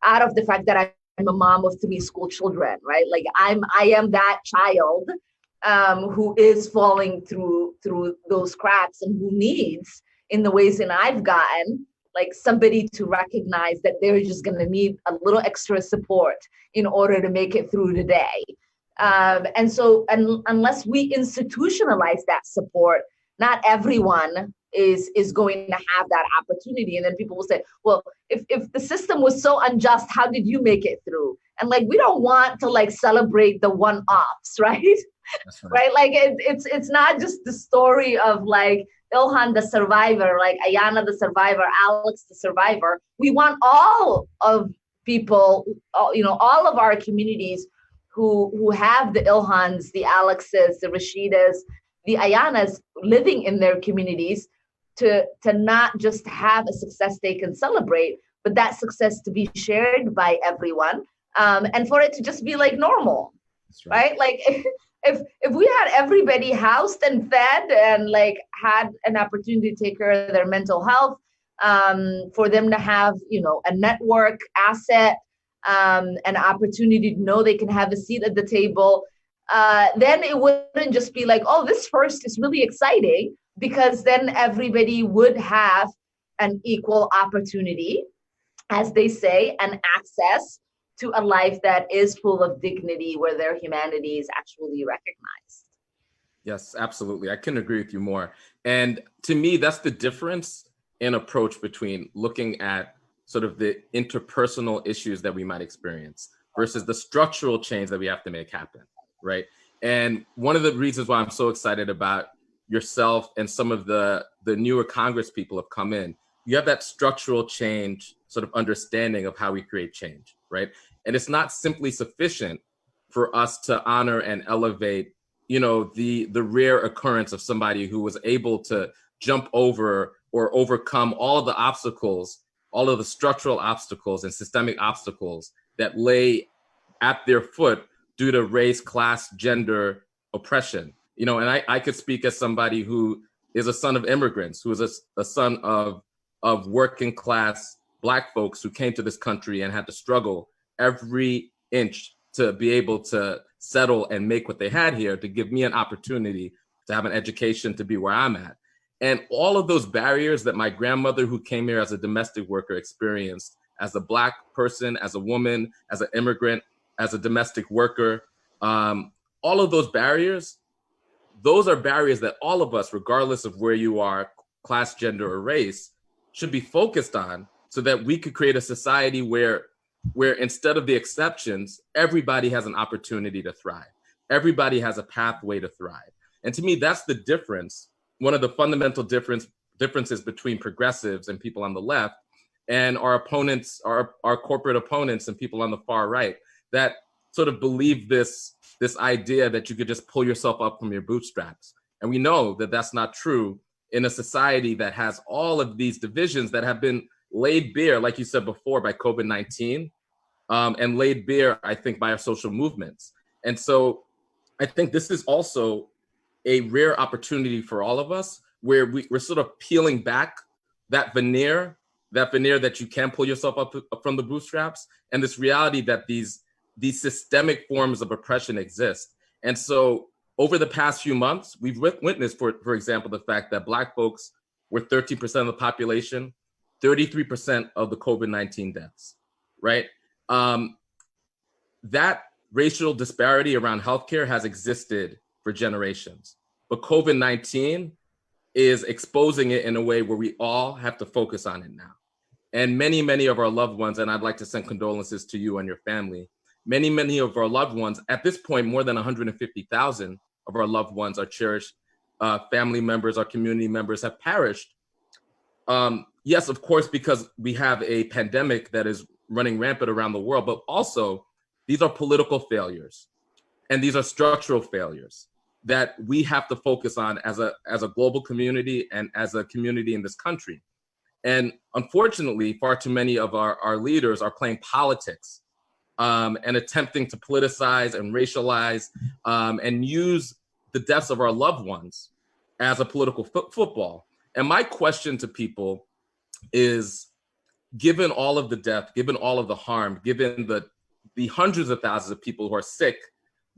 out of the fact that I'm a mom of 3 school children, right? Like, I am that child who is falling through those cracks and who needs, in the ways that I've gotten, like somebody to recognize that they're just going to need a little extra support in order to make it through the day. And so unless we institutionalize that support, not everyone is going to have that opportunity. And then people will say, well, if the system was so unjust, how did you make it through? And like, we don't want to like celebrate the one-offs, right? That's right. Right? Like it's not just the story of like Ilhan the survivor, like Ayanna the survivor, Alex the survivor. We want all of people, all of our communities who have the Ilhans, the Alexes, the Rashidas, the Ayannas living in their communities to not just have a success they can celebrate, but that success to be shared by everyone, and for it to just be like normal, right? Like if we had everybody housed and fed and like had an opportunity to take care of their mental health, for them to have, a network asset, an opportunity to know they can have a seat at the table, then it wouldn't just be like, oh, this first is really exciting, because then everybody would have an equal opportunity, as they say, and access to a life that is full of dignity, where their humanity is actually recognized. Yes, absolutely. I couldn't agree with you more. And to me, that's the difference in approach between looking at sort of the interpersonal issues that we might experience versus the structural change that we have to make happen, right? And one of the reasons why I'm so excited about yourself and some of the newer Congress people have come in, you have that structural change sort of understanding of how we create change, right? And it's not simply sufficient for us to honor and elevate, the rare occurrence of somebody who was able to jump over or overcome all of the obstacles, all of the structural obstacles and systemic obstacles that lay at their foot due to race, class, gender, oppression. And I could speak as somebody who is a son of immigrants, who is a son of working class Black folks who came to this country and had to struggle every inch to be able to settle and make what they had here, to give me an opportunity to have an education, to be where I'm at. And all of those barriers that my grandmother, who came here as a domestic worker, experienced as a Black person, as a woman, as an immigrant, as a domestic worker, all of those barriers, those are barriers that all of us, regardless of where you are, class, gender, or race, should be focused on, so that we could create a society where instead of the exceptions, everybody has an opportunity to thrive. Everybody has a pathway to thrive. And to me, that's the difference. One of the fundamental differences between progressives and people on the left and our opponents, our corporate opponents and people on the far right, that sort of believe this idea that you could just pull yourself up from your bootstraps. And we know that that's not true in a society that has all of these divisions that have been laid bare, like you said before, by COVID-19, and laid bare, I think, by our social movements. And so I think this is also a rare opportunity for all of us, where we're sort of peeling back that veneer that you can pull yourself up from the bootstraps, and this reality that these systemic forms of oppression exist. And so over the past few months, we've witnessed, for example, the fact that Black folks were 13% of the population, 33% of the COVID-19 deaths, right? That racial disparity around healthcare has existed for generations, but COVID-19 is exposing it in a way where we all have to focus on it now. And many, many of our loved ones, and I'd like to send condolences to you and your family, many of our loved ones, at this point, more than 150,000 of our loved ones, our cherished family members, our community members have perished. Yes, of course, because we have a pandemic that is running rampant around the world, but also these are political failures and these are structural failures that we have to focus on as a global community and as a community in this country. And unfortunately, far too many of our leaders are playing politics and attempting to politicize and racialize and use the deaths of our loved ones as a political football. And my question to people is, given all of the death, given all of the harm, given the hundreds of thousands of people who are sick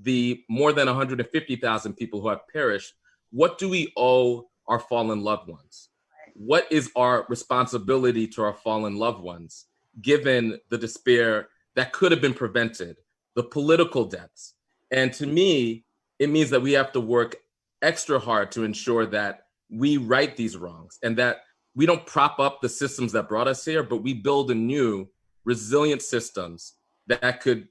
the more than 150,000 people who have perished, what do we owe our fallen loved ones? What is our responsibility to our fallen loved ones, given the despair that could have been prevented, the political deaths? And to me, it means that we have to work extra hard to ensure that we right these wrongs and that we don't prop up the systems that brought us here, but we build anew resilient systems that could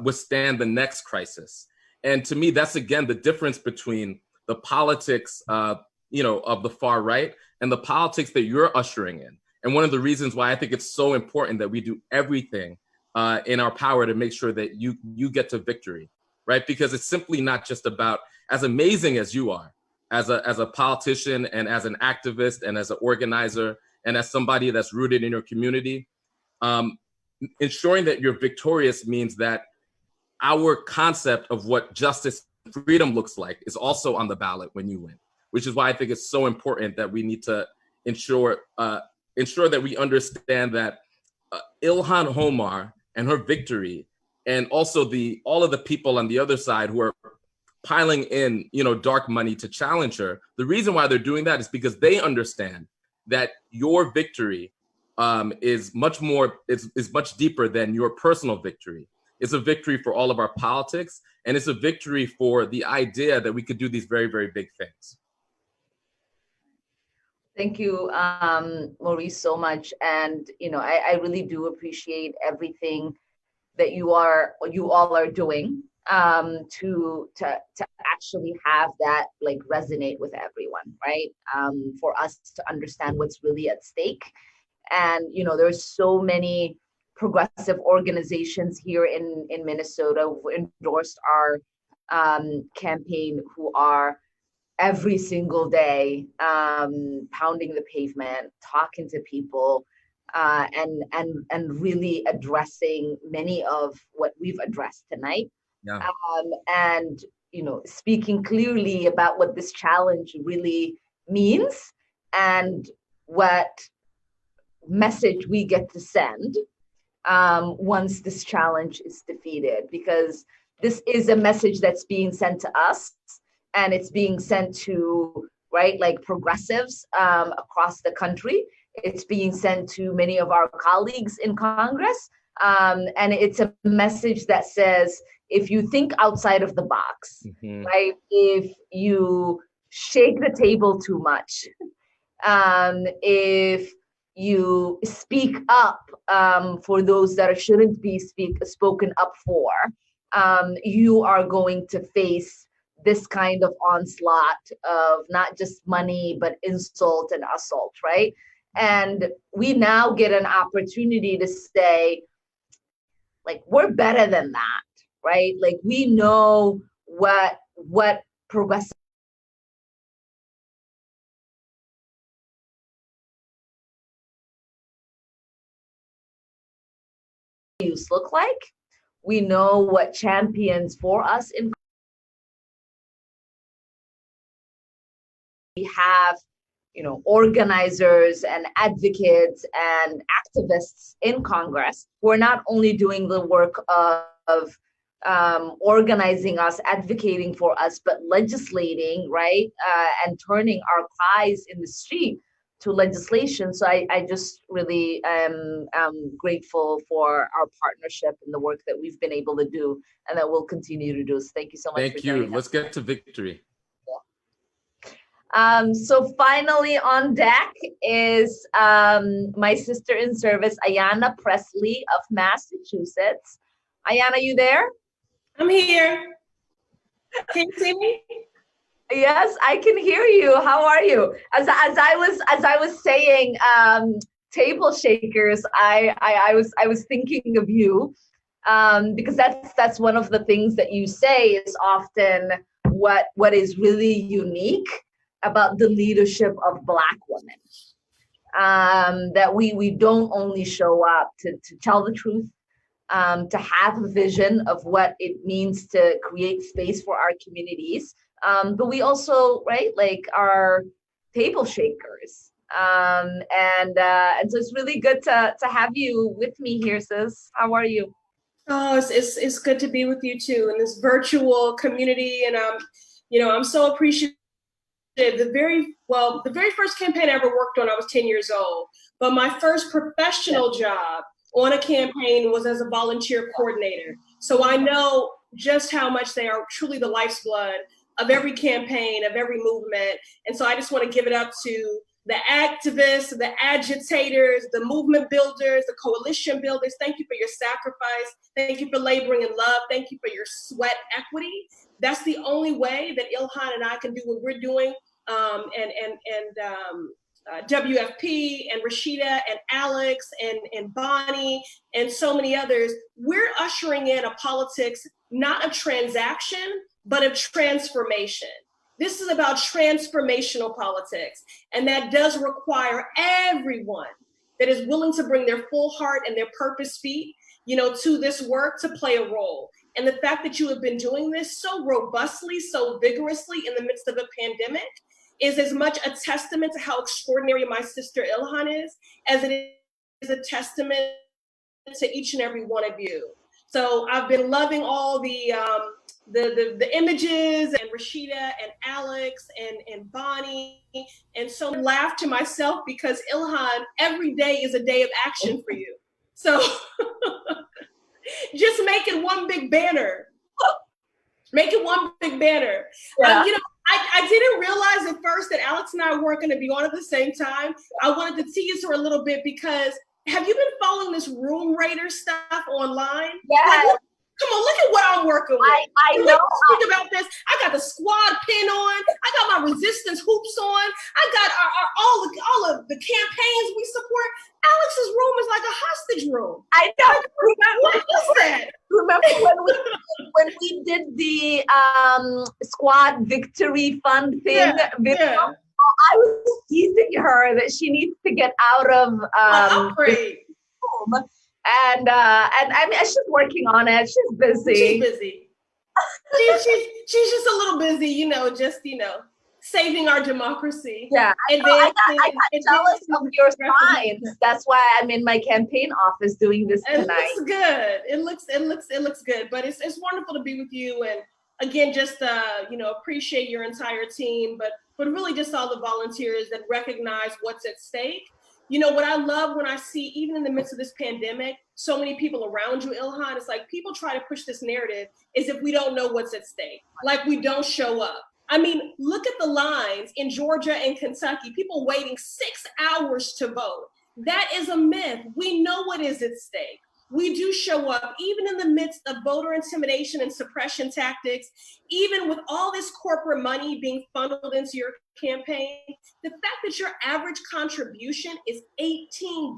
withstand the next crisis. And to me, that's again the difference between the politics, of the far right and the politics that you're ushering in. And one of the reasons why I think it's so important that we do everything in our power to make sure that you get to victory, right? Because it's simply not just about, as amazing as you are, as a politician and as an activist and as an organizer and as somebody that's rooted in your community, ensuring that you're victorious means that our concept of what justice and freedom looks like is also on the ballot when you win, which is why I think it's so important that we need to ensure that we understand that Ilhan Omar and her victory, and also all of the people on the other side who are piling in, dark money to challenge her. The reason why they're doing that is because they understand that your victory is much deeper than your personal victory. It's a victory for all of our politics, and it's a victory for the idea that we could do these very, very big things. Thank you, Maurice, so much. And, I really do appreciate everything that you all are doing to actually have that resonate with everyone, right? For us to understand what's really at stake. And, there's so many progressive organizations here in Minnesota who endorsed our campaign, who are every single day pounding the pavement, talking to people, and really addressing many of what we've addressed tonight. Yeah. And speaking clearly about what this challenge really means and what message we get to send once this challenge is defeated, because this is a message that's being sent to us, and it's being sent to progressives across the country. It's being sent to many of our colleagues in Congress, and it's a message that says, if you think outside of the box, right? If you shake the table too much, if you speak up for those that shouldn't be spoken up for, you are going to face this kind of onslaught of not just money, but insult and assault, right? And we now get an opportunity to say, we're better than that, right? We know what progressive values look like. We know what champions for us in. We have, organizers and advocates and activists in Congress who are not only doing the work of organizing us, advocating for us, but legislating, right? And turning our cries in the street to legislation. So I just really am grateful for our partnership and the work that we've been able to do and that we'll continue to do. So thank you so much. Thank you. Let's get to victory. So finally on deck is my sister in service, Ayanna Pressley of Massachusetts. Ayanna, you there? I'm here. Can you see me? Yes, I can hear you. How are you? As I was saying, table shakers, I was thinking of you because that's one of the things that you say is often what is really unique about the leadership of Black women, that we don't only show up to tell the truth, to have a vision of what it means to create space for our communities, but we also, right, are table shakers, and so it's really good to have you with me here, sis. How are you? Oh, it's good to be with you too in this virtual community, and I'm so appreciative. The very first campaign I ever worked on, I was 10 years old, but my first professional job on a campaign was as a volunteer coordinator. So I know just how much they are truly the lifeblood of every campaign, of every movement. And so I just want to give it up to the activists, the agitators, the movement builders, the coalition builders. Thank you for your sacrifice. Thank you for laboring in love. Thank you for your sweat equity. That's the only way that Ilhan and I can do what we're doing. WFP and Rashida and Alex and Bonnie and so many others, we're ushering in a politics, not a transaction, but of transformation. This is about transformational politics, and that does require everyone that is willing to bring their full heart and their purpose feet, to this work to play a role. And the fact that you have been doing this so robustly, so vigorously in the midst of a pandemic is as much a testament to how extraordinary my sister Ilhan is, as it is a testament to each and every one of you. So I've been loving all the images, and Rashida and Alex and Bonnie, and so laugh to myself because Ilhan, every day is a day of action for you. So just make it one big banner. Make it one big banner. Yeah. I didn't realize at first that Alex and I weren't going to be on at the same time. I wanted to tease her a little bit because have you been following this room raider stuff online? Yeah. Like, come on, look at what I'm working with. I know. Think about this. I got the squad pin on. I got my resistance hoops on. I got all of the campaigns we support. Alex's room is like a hostage room. I know. What is that? Remember when we did the squad victory fund thing? Yeah. I was teasing her that she needs to get out of upgrade. Room. And I mean, she's working on it. She's busy. She's busy. she's just a little busy, saving our democracy. Yeah, I got jealous of your signs. That's why I'm in my campaign office doing this tonight. It looks good. It looks good. But it's wonderful to be with you, and again, just appreciate your entire team, but really just all the volunteers that recognize what's at stake. What I love when I see, even in the midst of this pandemic, so many people around you, Ilhan, it's like people try to push this narrative as if we don't know what's at stake, like we don't show up. I mean, look at the lines in Georgia and Kentucky, people waiting 6 hours to vote. That is a myth. We know what is at stake. We do show up, even in the midst of voter intimidation and suppression tactics, even with all this corporate money being funneled into your campaign. The fact that your average contribution is $18,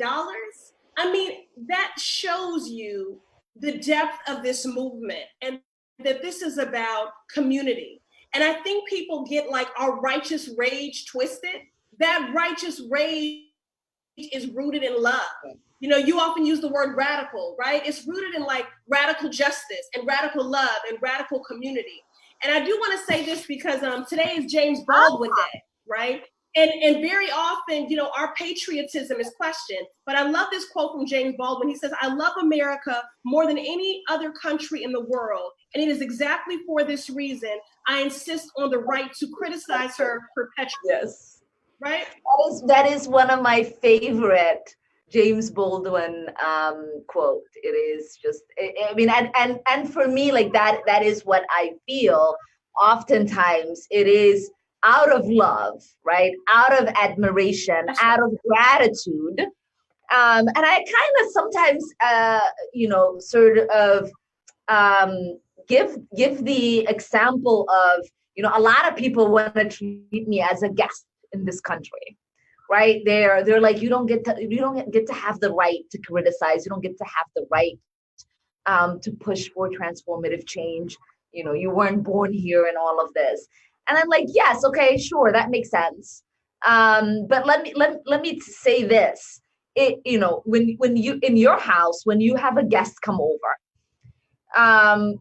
I mean, that shows you the depth of this movement and that this is about community. And I think people get like our righteous rage twisted. That righteous rage is rooted in love. You often use the word radical, right? It's rooted in like radical justice and radical love and radical community. And I do want to say this because today is James Baldwin Day, right? And very often, our patriotism is questioned. But I love this quote from James Baldwin. He says, "I love America more than any other country in the world. And it is exactly for this reason I insist on the right to criticize her perpetually." Yes. Right? That is one of my favorite James Baldwin quote. It is just, I mean, and for me, like that is what I feel. Oftentimes it is out of love, right? Out of admiration, out of gratitude. And I kind of sometimes, sort of give the example of, a lot of people want to treat me as a guest in this country. Right? They're like, you don't get to have the right to criticize. You don't get to have the right to push for transformative change. You weren't born here and all of this. And I'm like, yes, okay, sure, that makes sense. But let me say this. When you in your house, when you have a guest come over,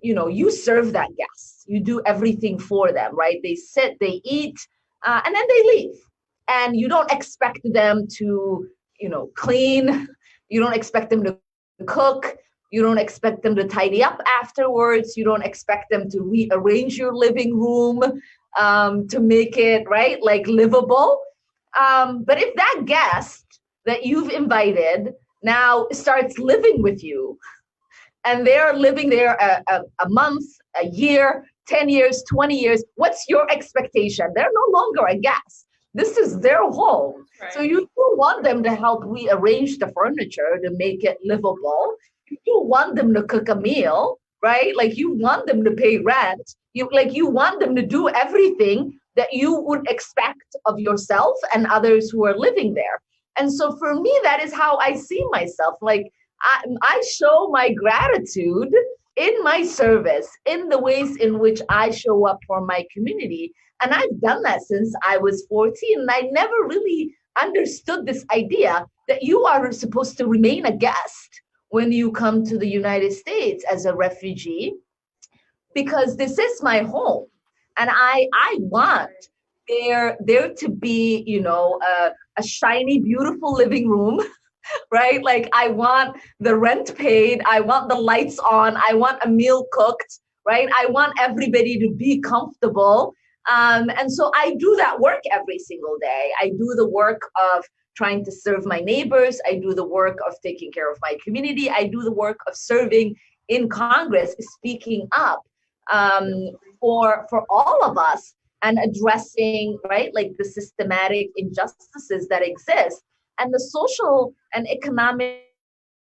you serve that guest. You do everything for them, right? They sit, they eat, and then they leave. And you don't expect them to, clean. You don't expect them to cook. You don't expect them to tidy up afterwards. You don't expect them to rearrange your living room to make it, right, like livable. But if that guest that you've invited now starts living with you, and they're living there a month, a year, 10 years, 20 years, what's your expectation? They're no longer a guest. This is their home. Right. So you do want them to help rearrange the furniture to make it livable. You want them to cook a meal, right? Like you want them to pay rent. You want them to do everything that you would expect of yourself and others who are living there. And so for me, that is how I see myself. Like I show my gratitude in my service, in the ways in which I show up for my community. And I've done that since I was 14. And I never really understood this idea that you are supposed to remain a guest when you come to the United States as a refugee, because this is my home. And I want there to be, you know, a shiny, beautiful living room, right? Like I want the rent paid. I want the lights on. I want a meal cooked, right? I want everybody to be comfortable. And so I do that work every single day. I do the work of trying to serve my neighbors. I do the work of taking care of my community. I do the work of serving in Congress, speaking up for all of us and addressing, right, like the systematic injustices that exist and the social and economic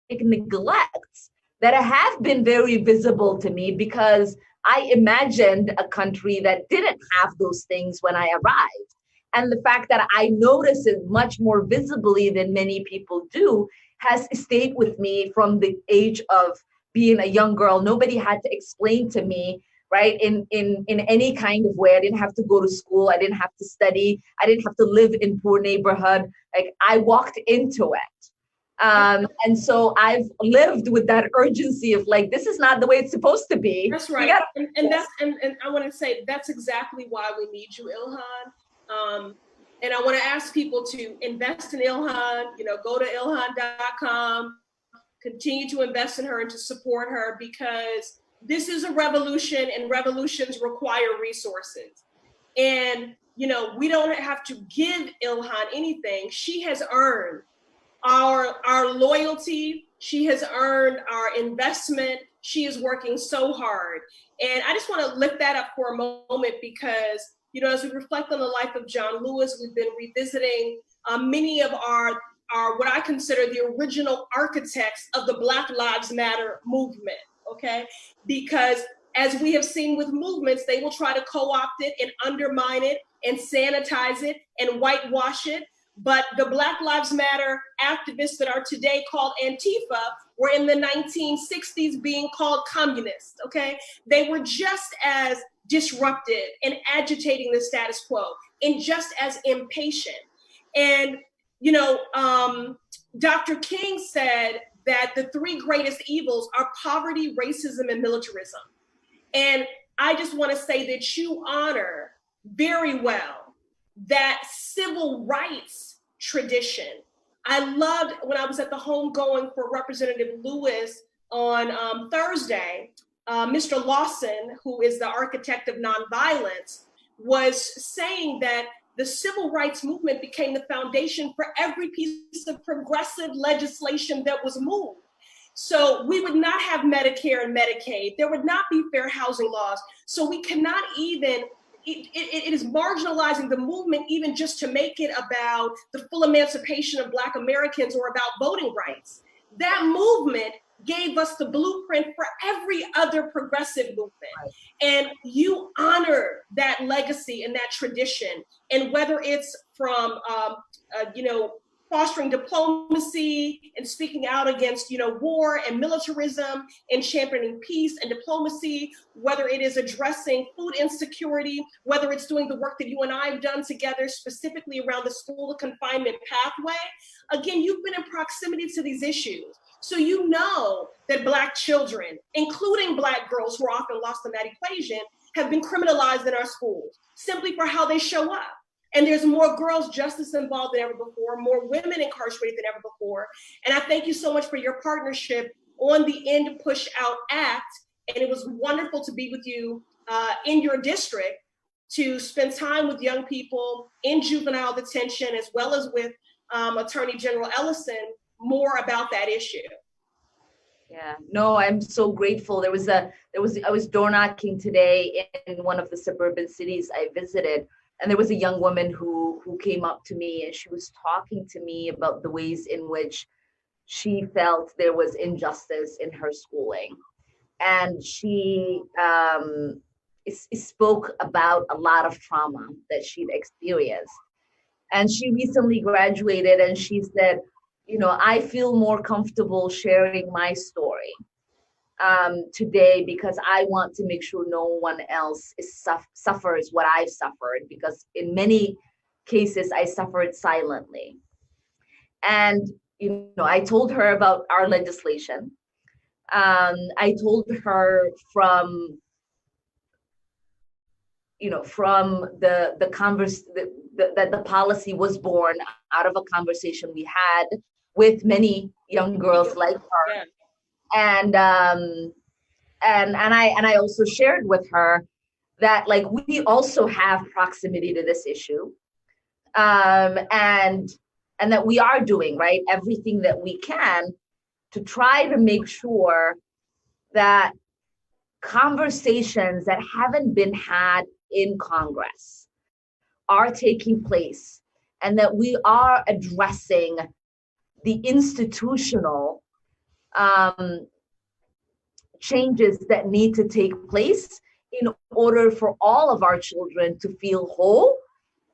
neglects that have been very visible to me, because I imagined a country that didn't have those things when I arrived. And the fact that I notice it much more visibly than many people do has stayed with me from the age of being a young girl. Nobody had to explain to me, right, in any kind of way. I didn't have to go to school. I didn't have to study. I didn't have to live in poor neighborhood. Like I walked into it. And so I've lived with that urgency of like, this is not the way it's supposed to be. That's right. And I want to say that's exactly why we need you, Ilhan. And I want to ask people to invest in Ilhan, you know, go to ilhan.com, continue to invest in her and to support her, because this is a revolution and revolutions require resources. And, you know, we don't have to give Ilhan anything. She has earned our loyalty. She has earned our investment. She is working so hard. And I just want to lift that up for a moment because, you know, as we reflect on the life of John Lewis, we've been revisiting many of our what I consider the original architects of the Black Lives Matter movement, okay? Because as we have seen with movements, they will try to co-opt it and undermine it and sanitize it and whitewash it. But the Black Lives Matter activists that are today called Antifa were in the 1960s being called communists, okay? They were just as disruptive and agitating the status quo and just as impatient. And, you know, Dr. King said that the three greatest evils are poverty, racism, and militarism. And I just want to say that you honor very well that civil rights tradition. I loved when I was at the homegoing for Representative Lewis on Thursday, Mr. Lawson, who is the architect of nonviolence, was saying that the civil rights movement became the foundation for every piece of progressive legislation that was moved. So we would not have Medicare and Medicaid. There would not be fair housing laws. So we cannot even, it is marginalizing the movement even just to make it about the full emancipation of Black Americans or about voting rights. That movement gave us the blueprint for every other progressive movement. Right. And you honor that legacy and that tradition. And whether it's from, you know, fostering diplomacy and speaking out against, you know, war and militarism and championing peace and diplomacy, whether it is addressing food insecurity, whether it's doing the work that you and I have done together specifically around the school of confinement pathway. Again, you've been in proximity to these issues. So you know that Black children, including Black girls who are often lost in that equation, have been criminalized in our schools simply for how they show up. And there's more girls justice involved than ever before, more women incarcerated than ever before. And I thank you so much for your partnership on the End Push Out Act. And it was wonderful to be with you in your district to spend time with young people in juvenile detention, as well as with Attorney General Ellison, more about that issue. Yeah, no, I'm so grateful. I was door knocking today in one of the suburban cities I visited, and there was a young woman who came up to me, and she was talking to me about the ways in which she felt there was injustice in her schooling. And she spoke about a lot of trauma that she'd experienced. And she recently graduated, and she said, you know, I feel more comfortable sharing my story today because I want to make sure no one else suffers what I've suffered, because in many cases I suffered silently. And, you know, I told her about our legislation. I told her from that the policy was born out of a conversation we had with many young girls like her. Yeah. And I also shared with her that, like, we also have proximity to this issue, and that we are doing, right, everything that we can to try to make sure that conversations that haven't been had in Congress are taking place, and that we are addressing the institutional changes that need to take place in order for all of our children to feel whole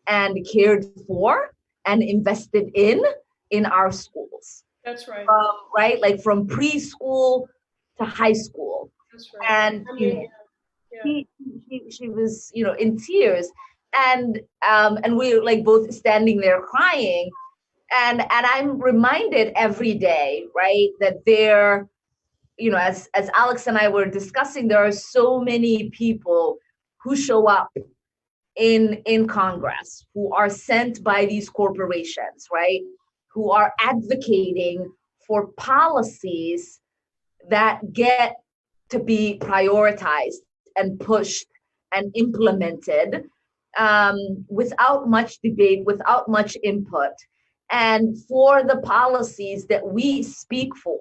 and cared for and invested in our schools. That's right. Right, like from preschool to high school. That's right. And I mean, she was, you know, in tears, and we like both standing there crying, and I'm reminded every day, right, that there, you know, as Alex and I were discussing, there are so many people who show up in Congress who are sent by these corporations, right, who are advocating for policies that get to be prioritized and pushed and implemented without much debate, without much input. And for the policies that we speak for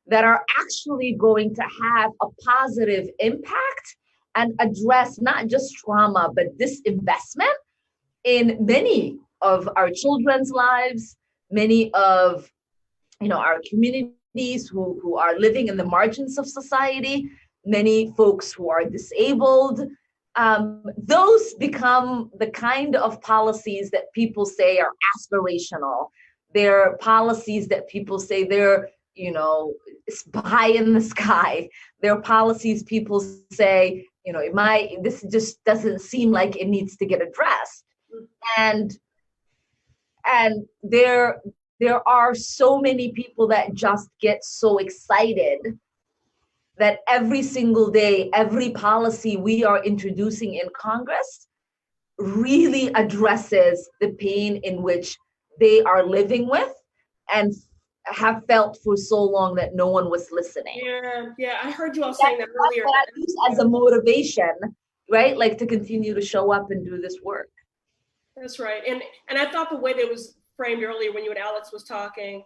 that are actually going to have a positive impact and address not just trauma, but disinvestment in many of our children's lives, many of, you know, our communities who are living in the margins of society, many folks who are disabled. Those become the kind of policies that people say are aspirational. They're policies that people say they're, you know, high in the sky. They're policies people say, you know, this just doesn't seem like it needs to get addressed. And there are so many people that just get so excited that every single day, every policy we are introducing in Congress really addresses the pain in which they are living with and have felt for so long that no one was listening. Yeah, I heard you all saying that earlier. That is as a motivation, right? Like to continue to show up and do this work. That's right. And I thought the way that it was framed earlier when you and Alex was talking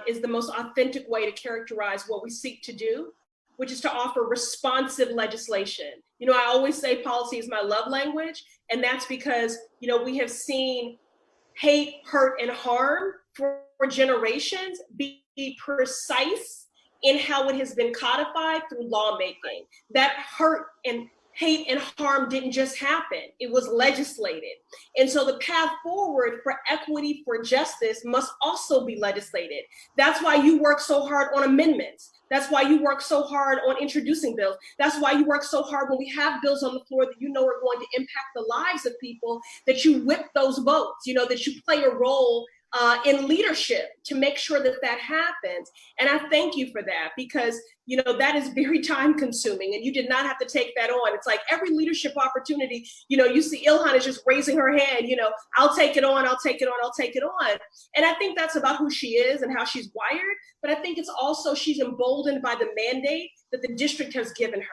is the most authentic way to characterize what we seek to do, which is to offer responsive legislation. You know, I always say policy is my love language, and that's because, you know, we have seen hate, hurt, and harm for generations be precise in how it has been codified through lawmaking. That hurt and hate and harm didn't just happen, it was legislated. And so the path forward for equity, for justice must also be legislated. That's why you work so hard on amendments. That's why you work so hard on introducing bills. That's why you work so hard when we have bills on the floor that you know are going to impact the lives of people, that you whip those votes, you know, that you play a role in leadership to make sure that that happens. And I thank you for that, because, you know, that is very time consuming and you did not have to take that on. It's like every leadership opportunity, you know, you see Ilhan is just raising her hand, you know, I'll take it on, I'll take it on, I'll take it on. And I think that's about who she is and how she's wired. But I think it's also she's emboldened by the mandate that the district has given her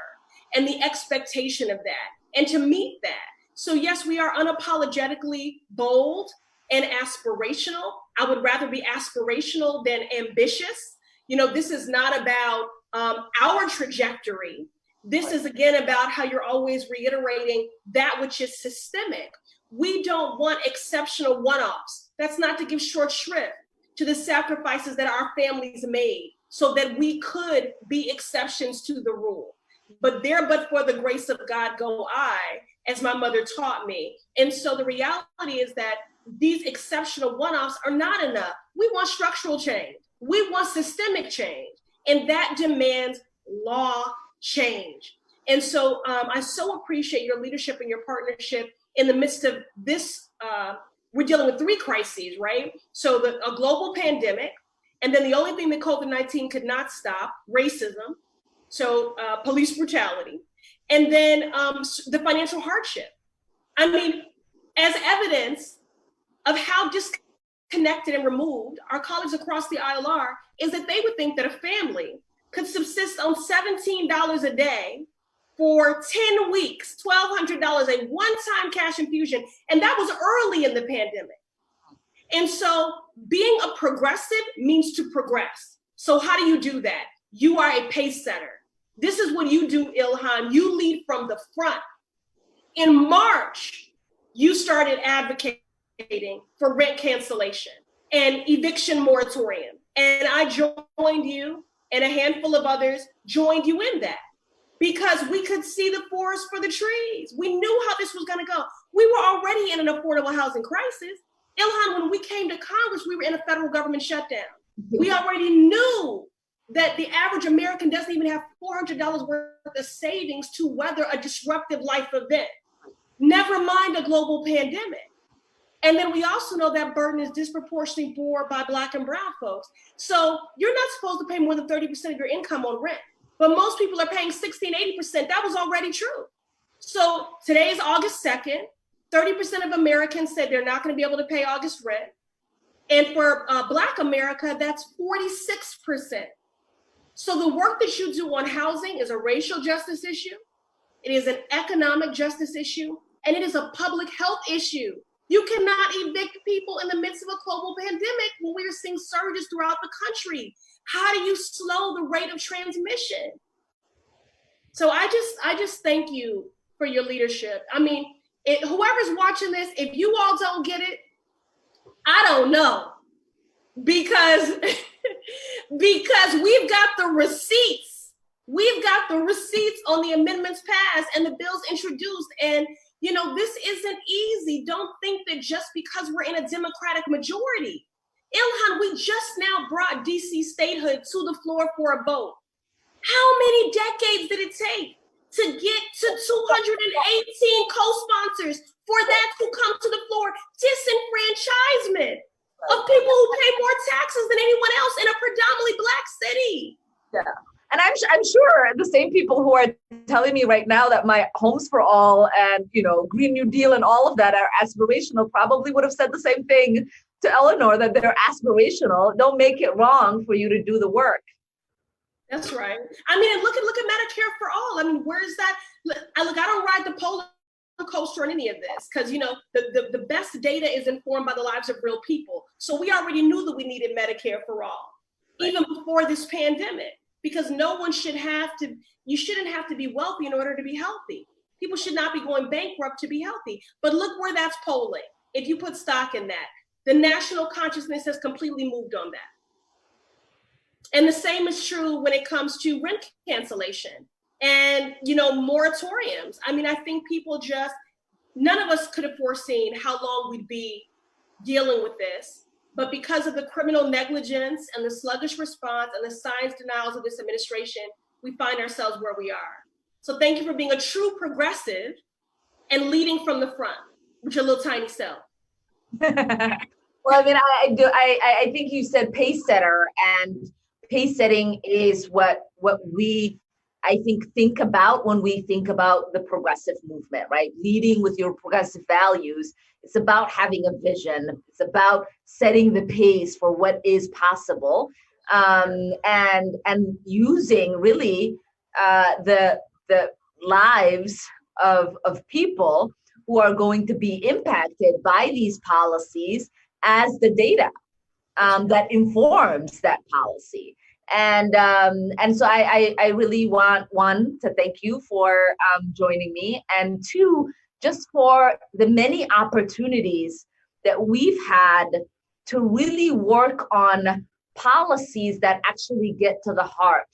and the expectation of that and to meet that. So yes, we are unapologetically bold and aspirational. I would rather be aspirational than ambitious. You know, this is not about our trajectory. This is again about how you're always reiterating that which is systemic. We don't want exceptional one-offs. That's not to give short shrift to the sacrifices that our families made so that we could be exceptions to the rule. But there, but for the grace of God go I, as my mother taught me. And so the reality is that these exceptional one-offs are not enough. We want structural change. We want systemic change. And that demands law change. And so I so appreciate your leadership and your partnership in the midst of this. We're dealing with three crises, right? So a global pandemic, and then the only thing that COVID-19 could not stop, racism, so police brutality, and then the financial hardship. I mean, as evidence of how disconnected and removed our colleagues across the aisle are, is that they would think that a family could subsist on $17 a day for 10 weeks, $1,200, a one-time cash infusion. And that was early in the pandemic. And so being a progressive means to progress. So how do you do that? You are a pace setter. This is what you do, Ilhan. You lead from the front. In March, you started advocating for rent cancellation and eviction moratorium. And I joined you, and a handful of others joined you in that, because we could see the forest for the trees. We knew how this was going to go. We were already in an affordable housing crisis. Ilhan, when we came to Congress, we were in a federal government shutdown. We already knew that the average American doesn't even have $400 worth of savings to weather a disruptive life event, never mind a global pandemic. And then we also know that burden is disproportionately borne by Black and brown folks. So you're not supposed to pay more than 30% of your income on rent, but most people are paying 60 and 80%. That was already true. So today is August 2nd. 30% of Americans said they're not going to be able to pay August rent. And for Black America, that's 46%. So the work that you do on housing is a racial justice issue. It is an economic justice issue, and it is a public health issue. You cannot evict people in the midst of a global pandemic when we are seeing surges throughout the country. How do you slow the rate of transmission? So I just thank you for your leadership. I mean, whoever's watching this, if you all don't get it, I don't know, because we've got the receipts. We've got the receipts on the amendments passed and the bills introduced. And, you know, this isn't easy. Don't think that just because we're in a Democratic majority. Ilhan, we just now brought DC statehood to the floor for a vote. How many decades did it take to get to 218 co-sponsors for that to come to the floor? Disenfranchisement of people who pay more taxes than anyone else in a predominantly Black city. Yeah. And I'm sure the same people who are telling me right now that my Homes for All and, you know, Green New Deal and all of that are aspirational probably would have said the same thing to Eleanor, that they're aspirational. Don't make it wrong for you to do the work. That's right. I mean, look at Medicare for All. I mean, where is that? I don't ride the polar coaster on any of this, because, you know, the best data is informed by the lives of real people. So we already knew that we needed Medicare for All, even before this pandemic, because you shouldn't have to be wealthy in order to be healthy. People should not be going bankrupt to be healthy. But look where that's polling. If you put stock in that, the national consciousness has completely moved on that. And the same is true when it comes to rent cancellation and, you know, moratoriums. I mean, I think none of us could have foreseen how long we'd be dealing with this, but because of the criminal negligence and the sluggish response and the science denials of this administration, we find ourselves where we are. So thank you for being a true progressive and leading from the front with your little tiny self. Well, I mean, I think you said pace setter, and pace setting is what we, I think about when we think about the progressive movement, right? Leading with your progressive values. It's about having a vision. It's about setting the pace for what is possible, and using really the lives of people who are going to be impacted by these policies as the data that informs that policy. And so I really want, one, to thank you for joining me, and two, just for the many opportunities that we've had to really work on policies that actually get to the heart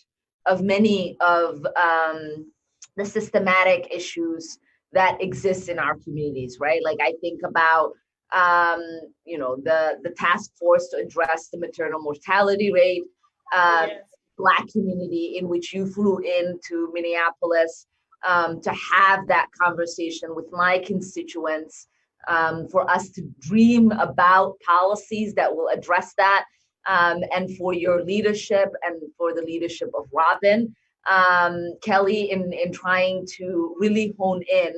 of many of the systematic issues that exist in our communities, right? Like I think about the task force to address the maternal mortality rate, yes. Black community in which you flew into Minneapolis to have that conversation with my constituents, for us to dream about policies that will address that, and for your leadership and for the leadership of Robin, Kelly, in trying to really hone in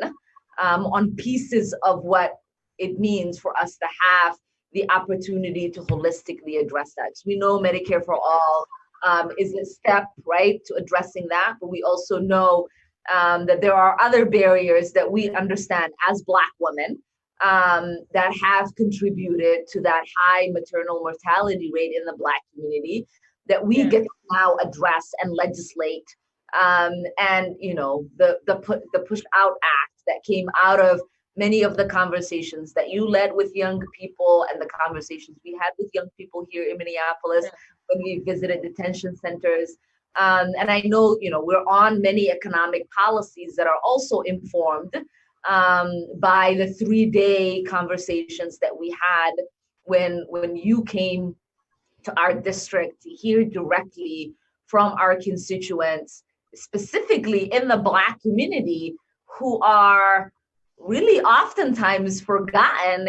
on pieces of what it means for us to have the opportunity to holistically address that. Because we know Medicare for All is a step, right, to addressing that, but we also know that there are other barriers that we understand as Black women that have contributed to that high maternal mortality rate in the Black community that we get to now address and legislate. And the Push Out Act that came out of many of the conversations that you led with young people and the conversations we had with young people here in Minneapolis when we visited detention centers. And I know, we're on many economic policies that are also informed by the 3-day conversations that we had when you came to our district to hear directly from our constituents, specifically in the Black community, who are really oftentimes forgotten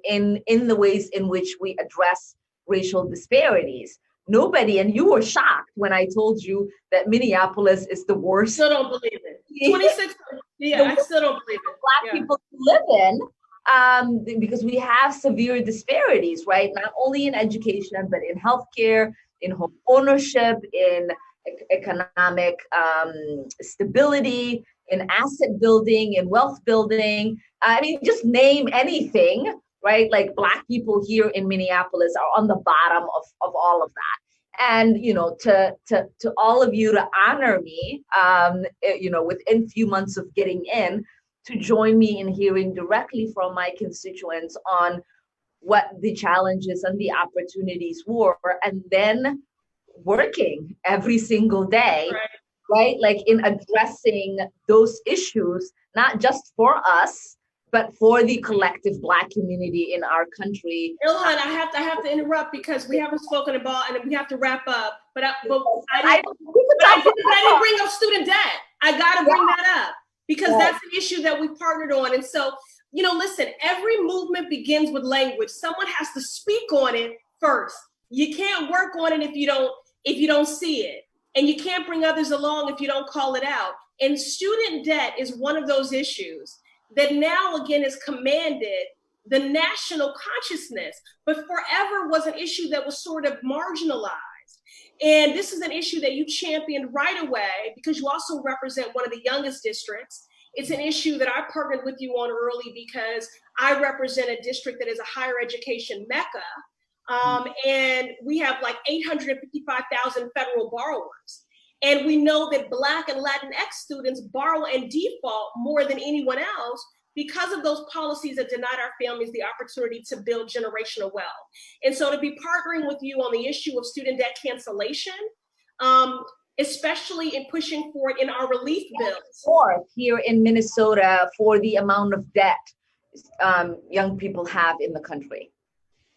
in the ways in which we address racial disparities. Nobody, and you were shocked when I told you that Minneapolis is the worst. Still don't believe it. 26, I still don't believe it. Black people live in, because we have severe disparities, right? Not only in education, but in healthcare, in home ownership, in economic stability, in asset building, in wealth building. I mean, just name anything, right? Like Black people here in Minneapolis are on the bottom of all of that. And, to all of you to honor me, within a few months of getting in, to join me in hearing directly from my constituents on what the challenges and the opportunities were, and then working every single day, right? Like in addressing those issues, not just for us, but for the collective Black community in our country. Ilhan, I have to interrupt because we haven't spoken about, and we have to wrap up. But I didn't bring up student debt. I got to bring that up because that's an issue that we partnered on. And so, listen, every movement begins with language. Someone has to speak on it first. You can't work on it if you don't see it. And you can't bring others along if you don't call it out. And student debt is one of those issues that now again has commanded the national consciousness, but forever was an issue that was sort of marginalized. And this is an issue that you championed right away because you also represent one of the youngest districts. It's an issue that I partnered with you on early because I represent a district that is a higher education mecca. And we have like 855,000 federal borrowers. And we know that Black and Latinx students borrow and default more than anyone else because of those policies that denied our families the opportunity to build generational wealth. And so to be partnering with you on the issue of student debt cancellation, especially in pushing for it in our relief bills. Or here in Minnesota for the amount of debt young people have in the country.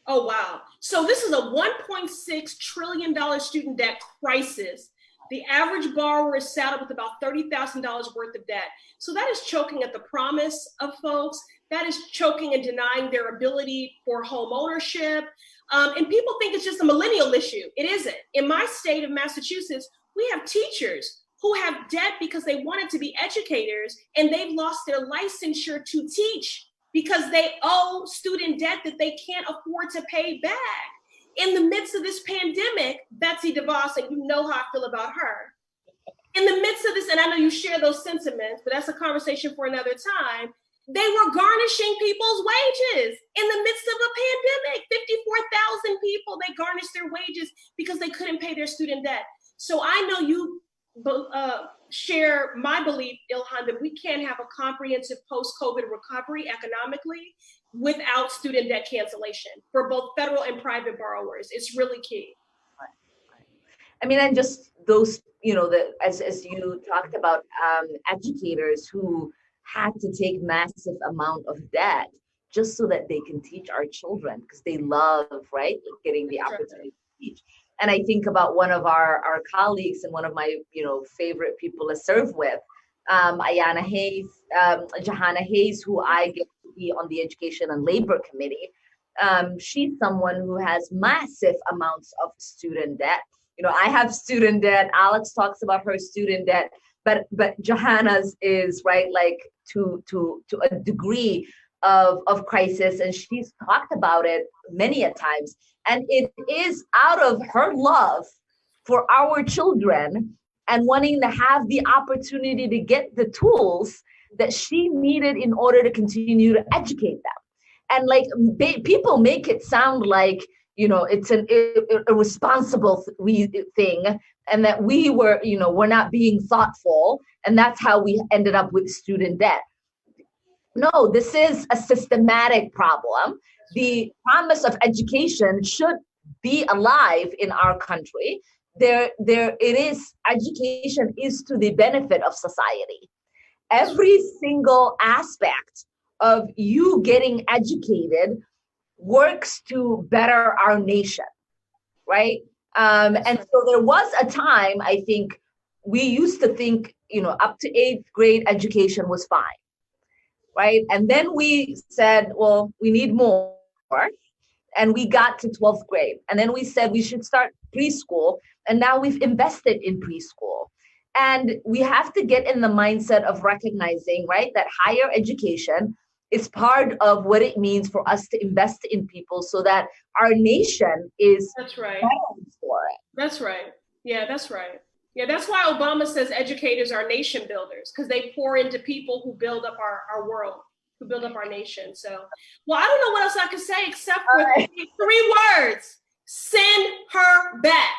Oh, wow. So this is a $1.6 trillion student debt crisis. The average borrower is saddled with about $30,000 worth of debt. So that is choking at the promise of folks. That is choking and denying their ability for home ownership. And people think it's just a millennial issue. It isn't. In my state of Massachusetts, we have teachers who have debt because they wanted to be educators and they've lost their licensure to teach because they owe student debt that they can't afford to pay back. In the midst of this pandemic, Betsy DeVos, and you know how I feel about her, in the midst of this, and I know you share those sentiments, but that's a conversation for another time, they were garnishing people's wages in the midst of a pandemic. 54,000 people, they garnished their wages because they couldn't pay their student debt. So I know you share my belief, Ilhan, that we can't have a comprehensive post-COVID recovery economically without student debt cancellation for both federal and private borrowers. It's really key. I mean, and just those, you know, as you talked about, educators who had to take massive amount of debt just so that they can teach our children because they love, right, getting the opportunity to teach. And I think about one of our colleagues and one of my, you know, favorite people to serve with, Ayanna Johanna Hayes, who I get to be on the Education and Labor Committee. She's someone who has massive amounts of student debt. You know, I have student debt. Alex talks about her student debt, but Johanna's is, right, like to a degree of crisis, and she's talked about it many a times. And it is out of her love for our children and wanting to have the opportunity to get the tools that she needed in order to continue to educate them. And like people make it sound like, you know, it's a responsible thing, and that we were, you know, we're not being thoughtful, and that's how we ended up with student debt. No, this is a systematic problem. The promise of education should be alive in our country. Education is to the benefit of society. Every single aspect of you getting educated works to better our nation, right? And so there was a time, I think, we used to think, you know, up to 8th grade education was fine, right? And then we said, well, we need more. And we got to 12th grade. And then we said we should start preschool. And now we've invested in preschool. And we have to get in the mindset of recognizing, right, that higher education is part of what it means for us to invest in people so that our nation is right. For it. That's right. Yeah, that's right. Yeah, that's why Obama says educators are nation builders, because they pour into people who build up our world, who build up our nation. So, well, I don't know what else I could say except for 3 words. Send her back.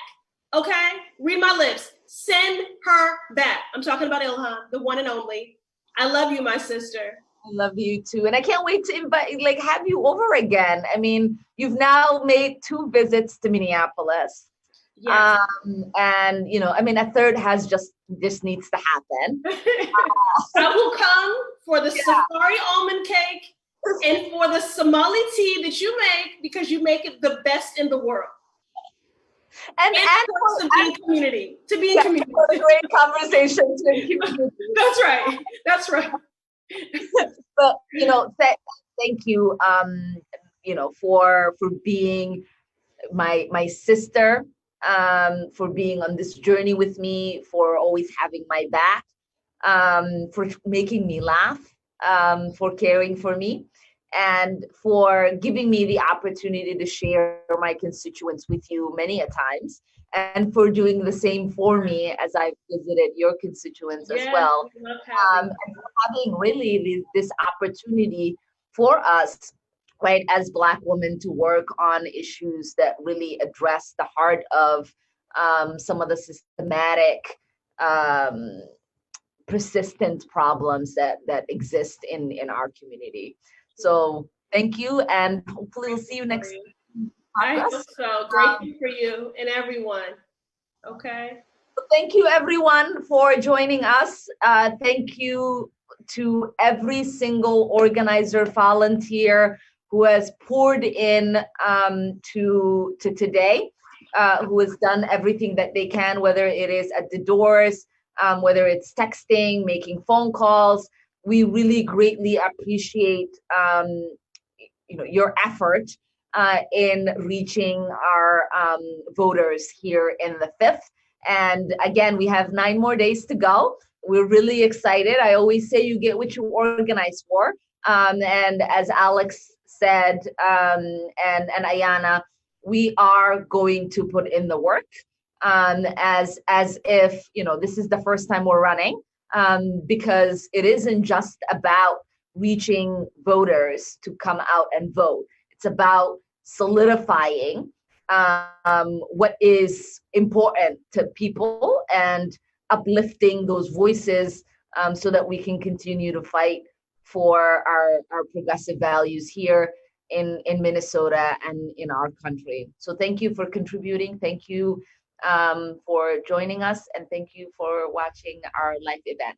Okay? Read my lips. Send her back. I'm talking about Ilhan, the one and only. I love you, my sister. I love you too. And I can't wait to have you over again. I mean, you've now made 2 visits to Minneapolis. Yes. And, you know, I mean, a third just needs to happen. I will come for the safari almond cake and for the Somali tea that you make, because you make it the best in the world. And to be in community. To be in community. For great conversations in community. That's right. That's right. But, you know, thank you, you know, for being my sister, for being on this journey with me, for always having my back, for making me laugh, for caring for me, and for giving me the opportunity to share my constituents with you many a times, and for doing the same for me as I've visited your constituents as well. And for having really this opportunity for us, right, as Black women, to work on issues that really address the heart of some of the systematic, persistent problems that exist in our community. So thank you, and hopefully we'll see you next week. I hope so. Grateful for you and everyone. Okay. Thank you, everyone, for joining us. Thank you to every single organizer, volunteer who has poured in to today, who has done everything that they can, whether it is at the doors, whether it's texting, making phone calls, we really greatly appreciate your effort in reaching our voters here in the 5th. And again, we have 9 more days to go. We're really excited. I always say you get what you organize for. And as Alex said, and Ayanna, we are going to put in the work as if, this is the first time we're running, because it isn't just about reaching voters to come out and vote. It's about solidifying what is important to people and uplifting those voices so that we can continue to fight for our progressive values here in Minnesota and in our country. So thank you for contributing. Thank you for joining us, and thank you for watching our live event.